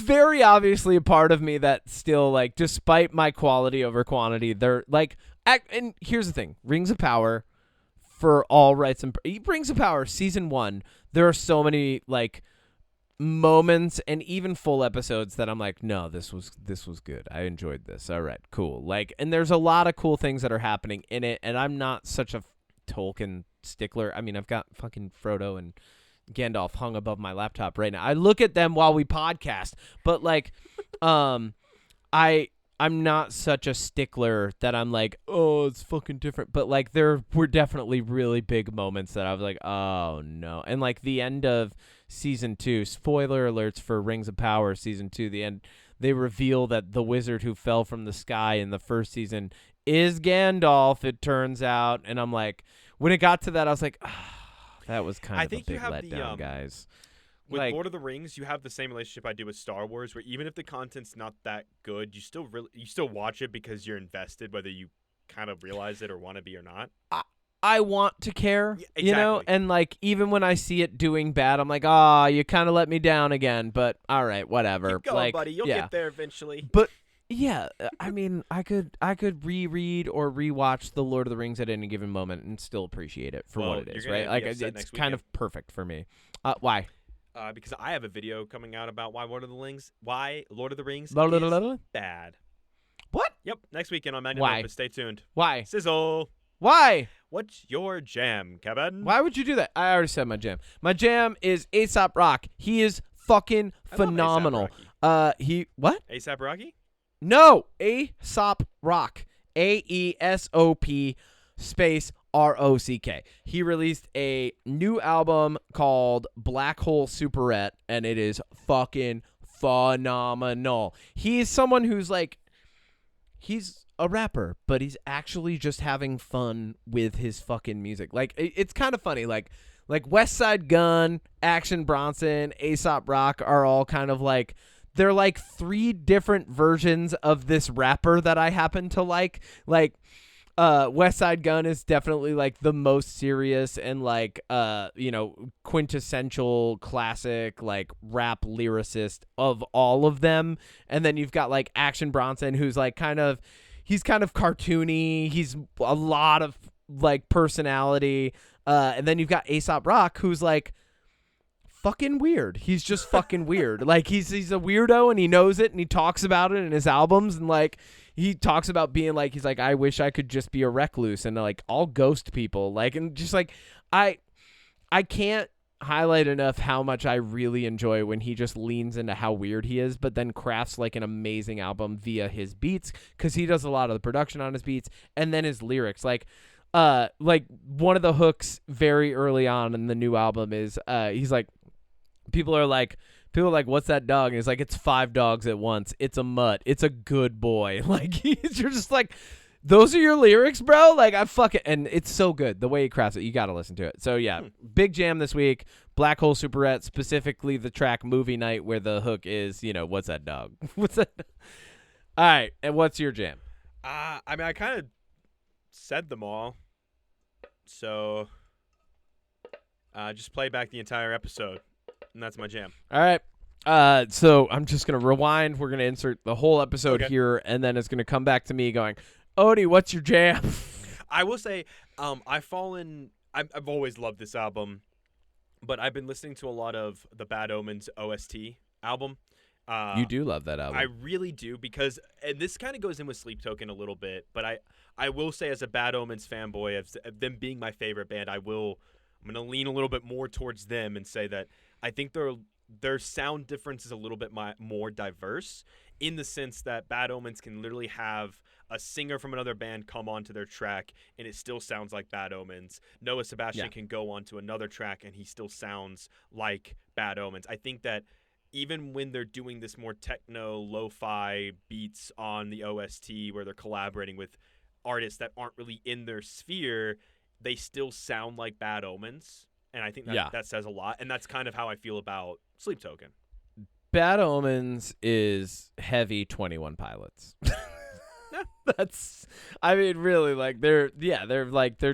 very obviously a part of me that still like, despite my quality over quantity, they're like, and here's the thing: Rings of Power, for all rights and Rings of Power season 1. There are so many like moments and even full episodes that I'm like, no, this was good. I enjoyed this. All right, cool. Like, and there's a lot of cool things that are happening in it, and I'm not such a Tolkien stickler. I mean, I've got fucking Frodo and Gandalf hung above my laptop right now. I look at them while we podcast, but like, I'm not such a stickler that I'm like, oh, it's fucking different. But like, there were definitely really big moments that I was like, oh no. And like the end of season 2, spoiler alerts for Rings of Power season 2, the end, they reveal that the wizard who fell from the sky in the first season is Gandalf, it turns out. And I'm like, when it got to that, I was like, that was kind of a big letdown, guys. With like, Lord of the Rings, you have the same relationship I do with Star Wars, where even if the content's not that good, you still watch it because you're invested, whether you kind of realize it or want to be or not. I want to care, yeah, exactly. You know, and like even when I see it doing bad, I'm like, ah, you kind of let me down again. But all right, whatever. Keep going, buddy. You'll get there eventually. But yeah, I mean, I could reread or rewatch the Lord of the Rings at any given moment and still appreciate it for what it is, right? Like it's kind of perfect for me. Why? Because I have a video coming out about why Lord of the Rings is bad. What? Yep, next weekend on Magnum Why? Opus. Stay tuned. Why? Sizzle. Why? What's your jam, Kevin? Why would you do that? I already said my jam. My jam is A$AP Rock. He is fucking phenomenal. What? A$AP Rocky? No, A$AP Rock. AESOP space ROCK. He released a new album called Black Hole Superette, and it is fucking phenomenal. He is someone who's like, he's a rapper, but he's actually just having fun with his fucking music. Like, it's kind of funny. Like West Side Gun, Action Bronson, A$AP Rock are all kind of like, they're like 3 different versions of this rapper that I happen to like. Like, West Side Gun is definitely like the most serious and like quintessential classic like rap lyricist of all of them. And then you've got like Action Bronson, who's like he's kind of cartoony. He's a lot of like personality. And then you've got A$AP Rock, who's like fucking weird. He's just fucking weird. Like he's a weirdo and he knows it and he talks about it in his albums, and like he talks about being like, he's like, I wish I could just be a recluse and like I'll ghost people. Like, and just like I can't highlight enough how much I really enjoy when he just leans into how weird he is, but then crafts like an amazing album via his beats, because he does a lot of the production on his beats, and then his lyrics. Like one of the hooks very early on in the new album is he's like, people are like, what's that dog? And he's like, it's 5 dogs at once. It's a mutt. It's a good boy. Like, you're just like, those are your lyrics, bro? Like, I fucking, and it's so good. The way he crafts it, you got to listen to it. So, yeah, big jam this week. Black Hole Superette, specifically the track Movie Night, where the hook is, what's that dog? What's that? All right, and what's your jam? I mean, I kind of said them all. So, just play back the entire episode. And that's my jam. All right. So I'm just going to rewind. We're going to insert the whole episode here, and then it's going to come back to me going, Odie, what's your jam? I will say I've always loved this album, but I've been listening to a lot of the Bad Omens OST album. You do love that album. I really do, because, and this kind of goes in with Sleep Token a little bit, but I will say, as a Bad Omens fanboy, of them being my favorite band, I'm going to lean a little bit more towards them and say that I think their sound difference is a little bit more diverse, in the sense that Bad Omens can literally have a singer from another band come onto their track and it still sounds like Bad Omens. Noah Sebastian can go onto another track and he still sounds like Bad Omens. I think that even when they're doing this more techno, lo-fi beats on the OST, where they're collaborating with artists that aren't really in their sphere, they still sound like Bad Omens. And I think that says a lot. And that's kind of how I feel about Sleep Token. Bad Omens is heavy 21 Pilots. I mean, really, like, they're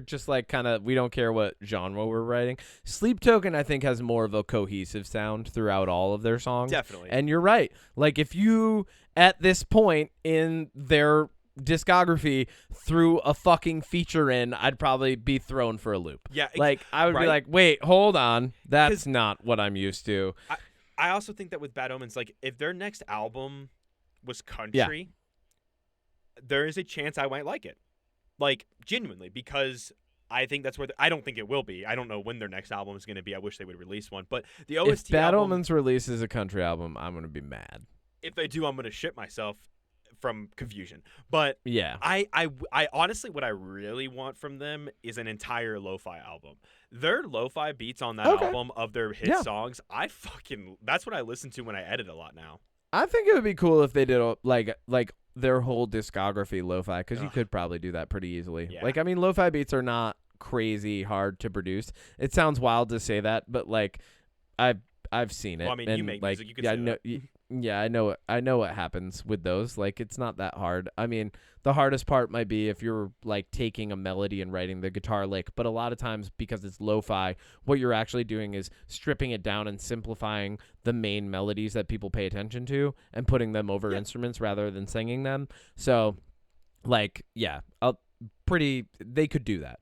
just like kind of, we don't care what genre we're writing. Sleep Token, I think, has more of a cohesive sound throughout all of their songs. Definitely. And you're right. Like, if you, at this point in their discography, threw a fucking feature in, I'd probably be thrown for a loop. Yeah, like I would be like, wait, hold on, that's not what I'm used to. I also think that with Bad Omens, like, if their next album was country, there is a chance I might like it, like, genuinely, because I think that's where I don't think it will be. I don't know when their next album is going to be. I wish they would release one. But the OST if Bad album, Omens releases a country album, I'm gonna be mad. if they do, I'm going to shit myself from confusion. But Yeah. I honestly, what I really want from them is an entire lo-fi album. Their lo-fi beats on that album of their hit songs, that's what I listen to when I edit a lot now. I think it would be cool if they did like their whole discography lo-fi, because you could probably do that pretty easily. Yeah. Like, I mean, lo-fi beats are not crazy hard to produce. It sounds wild to say that, but like I've seen it. Well, I mean, and you make like, music, you can say that. Yeah, I know what happens with those. Like, it's not that hard. I mean, the hardest part might be if you're like taking a melody and writing the guitar lick, but a lot of times because it's lo-fi, what you're actually doing is stripping it down and simplifying the main melodies that people pay attention to and putting them over instruments rather than singing them. So, like, yeah, they could do that.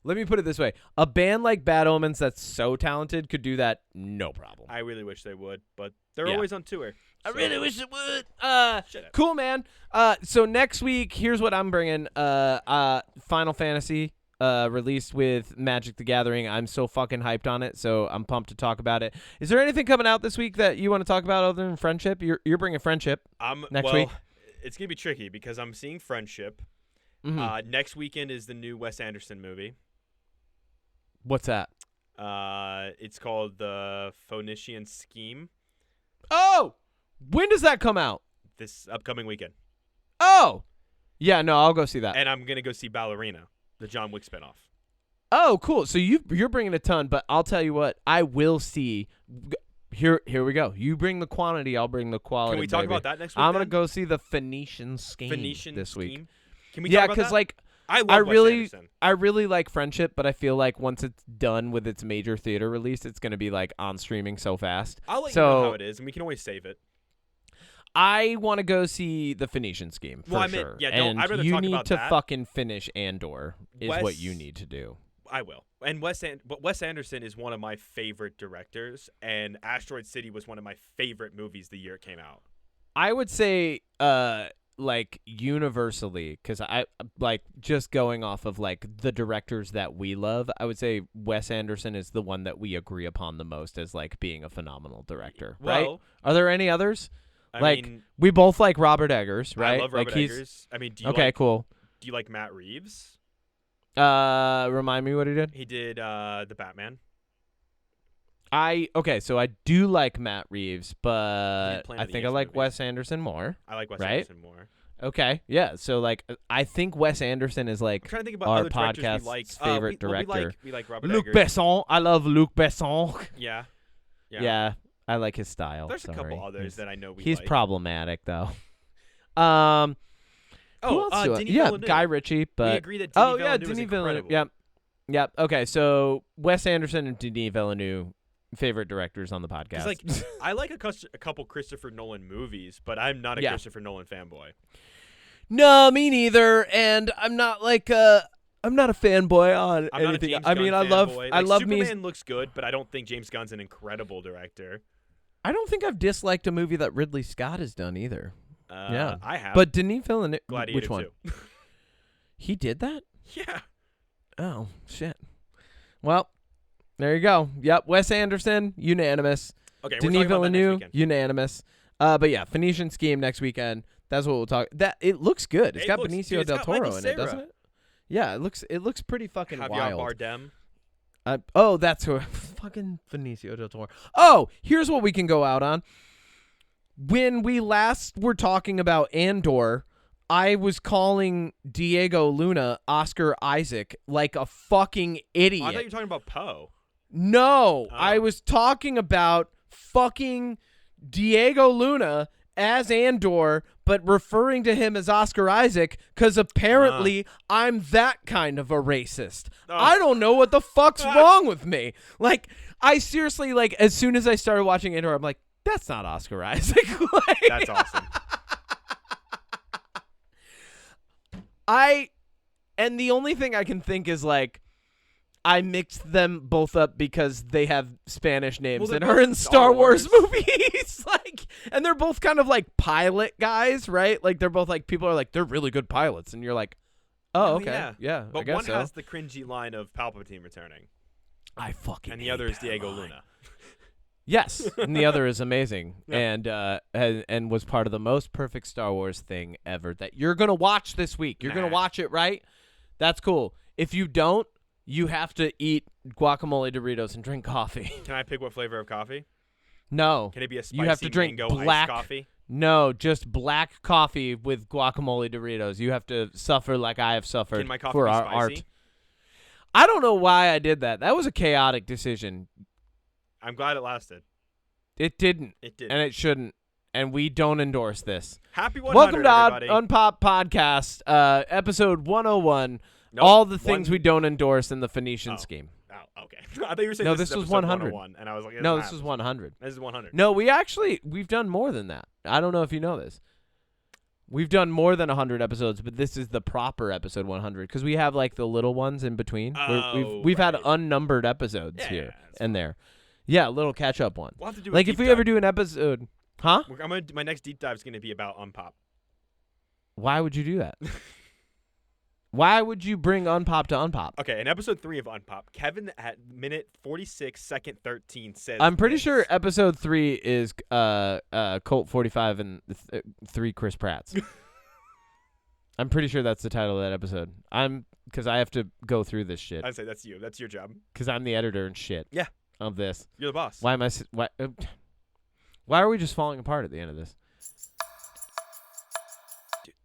Let me put it this way. A band like Bad Omens that's so talented could do that, no problem. I really wish they would, but they're always on tour. I really wish it would. Shut up. Cool, man. So next week, here's what I'm bringing. Final Fantasy released with Magic the Gathering. I'm so fucking hyped on it, so I'm pumped to talk about it. Is there anything coming out this week that you want to talk about other than Friendship? You're bringing Friendship next week? It's going to be tricky because I'm seeing Friendship. Mm-hmm. Next weekend is the new Wes Anderson movie. What's that? It's called The Phoenician Scheme. Oh! When does that come out? This upcoming weekend. Oh! Yeah, no, I'll go see that. And I'm going to go see Ballerina, the John Wick spinoff. Oh, cool. So you're bringing a ton, but I'll tell you what, I will see. Here we go. You bring the quantity, I'll bring the quality. Can we talk baby. about that next week? I'm going to go see The Phoenician Scheme this week. Scheme? Can we talk about that? Because like, I really like Friendship, but I feel like once it's done with its major theater release, it's going to be like on streaming so fast. I'll let you know how it is, and we can always save it. I want to go see The Phoenician Scheme for sure. Yeah, and I'd rather you talk need about to that. fucking finish Andor is what you need to do. I will. And Wes Anderson is one of my favorite directors, and Asteroid City was one of my favorite movies the year it came out. I would say like universally, because I like just going off of like the directors that we love, I would say Wes Anderson is the one that we agree upon the most as like being a phenomenal director, right? Are there any others? I mean, we both like Robert Eggers, right? I love Robert Eggers. I mean, cool. Do you like Matt Reeves? Remind me what he did. He did the Batman. So I do like Matt Reeves, but I think I like movies. Wes Anderson more. I like Wes Anderson more. Okay, yeah. So like, I think Wes Anderson is like I'm trying to think about our other directors podcast's we like. favorite director. We like Robert Luc Eggers. Besson. I love Luc Besson. Yeah. I like his style. There's a couple others that I know he's like. problematic though. Denis Villeneuve. Guy Ritchie. But we agree that Denis Villeneuve is incredible. Yep. Okay, so Wes Anderson and Denis Villeneuve, favorite directors on the podcast. Like, I like a couple Christopher Nolan movies, but I'm not a Christopher Nolan fanboy. No, me neither. And I'm not like I'm not a fanboy on I'm anything. Not a James Gunn I fanboy. love Superman looks good, but I don't think James Gunn's an incredible director. I don't think I've disliked a movie that Ridley Scott has done either. I have. But Denis Villeneuve, Gladiator which one? 2. He did that? Yeah. Oh, shit. Well, there you go. Yep, Wes Anderson, unanimous. Okay, Denis Villeneuve, unanimous. But yeah, Phoenician Scheme next weekend. That's what we'll talk. That it looks good. It's got Benicio del Toro in it, doesn't it? Yeah, it looks pretty fucking wild. Javier Bardem. That's who. Fucking Benicio del Toro. Oh, here's what we can go out on. When we last were talking about Andor, I was calling Diego Luna Oscar Isaac like a fucking idiot. I thought you were talking about Poe. No, I was talking about fucking Diego Luna as Andor, but referring to him as Oscar Isaac because apparently I'm that kind of a racist. I don't know what the fuck's wrong with me. Like, I seriously, like, as soon as I started watching Andor, I'm like, that's not Oscar Isaac. Like, that's awesome. And the only thing I can think is, like, I mixed them both up because they have Spanish names and are in Star Wars movies. Like, and they're both kind of like pilot guys, right? Like, they're both like, people are like, they're really good pilots. And you're like, Oh, Oh, okay. Yeah, But I guess one so. has the cringy line of Palpatine returning, I fucking and the hate other is that Diego line. Luna. Yes, and the other is amazing, Yeah. and was part of the most perfect Star Wars thing ever that you're gonna watch this week. You're gonna Nah. watch it, right? That's cool. If you don't, you have to eat guacamole Doritos and drink coffee. Can I pick what flavor of coffee? No, Can it be a spicy you have to drink mango black iced coffee? No, just black coffee with guacamole Doritos. You have to suffer like I have suffered Can my coffee for be our spicy? art. I don't know why I did that. That was a chaotic decision. I'm glad it lasted. It didn't. It did. And it shouldn't. And we don't endorse this. Happy 100, Welcome to everybody. UnPop Podcast, episode 101. Nope, All the things one- we don't endorse in the Phoenician Oh. scheme. Oh, okay. I thought you were saying No, this this was episode 100. 101, and I was like, No, this was 100. This is 100. No, we've done more than that. I don't know if you know this. We've done more than 100 episodes, but this is the proper episode 100 because we have like the little ones in between. We've had right. unnumbered episodes Yeah, here that's and there. Yeah, a little catch up one. We'll have to do a Like deep if we dive. ever do an episode, huh? My next deep dive is going to be about UnPop. Why would you do that? Why would you bring UnPop to UnPop? Okay, in episode 3 of UnPop, Kevin at minute 46, second 13 says I'm pretty this. sure episode 3 is Colt 45 and 3 Chris Pratts. I'm pretty sure that's the title of that episode. Because I have to go through this shit. I'd say that's you. That's your job. Because I'm the editor and shit. Yeah. Of this. You're the boss. Why am I? Why are we just falling apart at the end of this?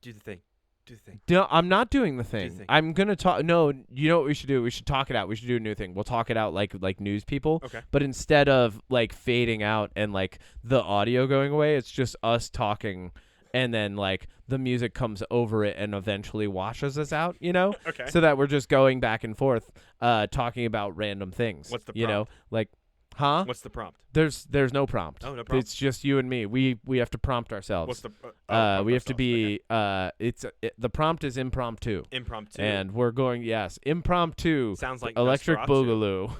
Do the thing. Do the thing. No, I'm not doing the thing. thing. I'm gonna talk. No, you know what we should do? We should talk it out. We should do a new thing. We'll talk it out like news people. Okay. But instead of like fading out and like the audio going away, it's just us talking, and then like the music comes over it and eventually washes us out. You know. Okay. So that we're just going back and forth, talking about random things. What's the You know, prompt? like, huh? What's the prompt? There's no prompt. Oh, no prompt. It's just you and me. We have to prompt ourselves. What's the? We have to ourselves. be. Okay. The prompt is impromptu, Impromptu. and we're going impromptu. Sounds like Electric Nosferatu, Boogaloo.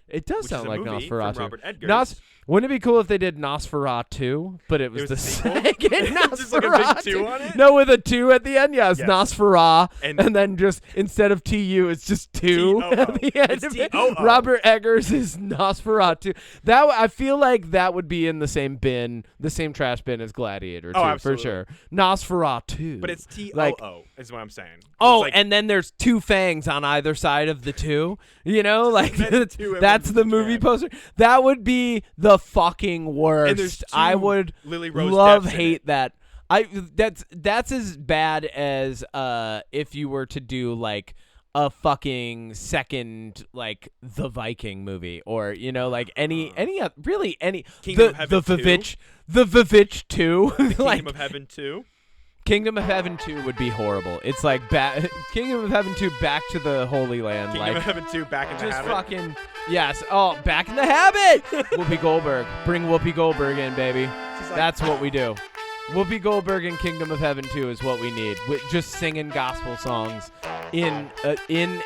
It does which sound is a like movie Nosferatu. From Robert Edgers. Wouldn't it be cool if they did Nosferatu, but it was was the a sequel? second Nosferatu? Just like a big 2 on it? No, with a 2 at the end. Yes, Yes. Nosfera, And- and then just instead of TU, it's just 2 T-O-O. at the end It's of it. T-O-O. Robert Eggers is Nosferatu. That I feel like that would be in the same bin, the same trash bin as Gladiator, too, for absolutely. sure. Nosferatu. But it's T-O-O Like- is what I'm saying. Oh, It's like, and then there's 2 fangs on either side of the 2. You know, like then 2 that's emblems the of movie Japan. poster. That would be the fucking worst. And there's 2 I would Lily Rose love Depps in hate it. that. That's as bad as if you were to do like a fucking second like the Viking movie or you know like any really any Kingdom of Heaven 2? the Vivitch 2 like Kingdom of Heaven 2. Kingdom of Heaven 2 would be horrible. It's like Kingdom of Heaven 2 Back to the Holy Land. Kingdom like of Heaven 2 back in the just habit. fucking yes. Oh, Back in the Habit. Whoopi Goldberg. Bring Whoopi Goldberg in, baby. She's like, That's what we do. Whoopi Goldberg in Kingdom of Heaven 2 is what we need. Just singing gospel songs in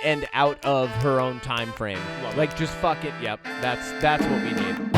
and out of her own time frame. Love Like just fucking yep. That's what we need.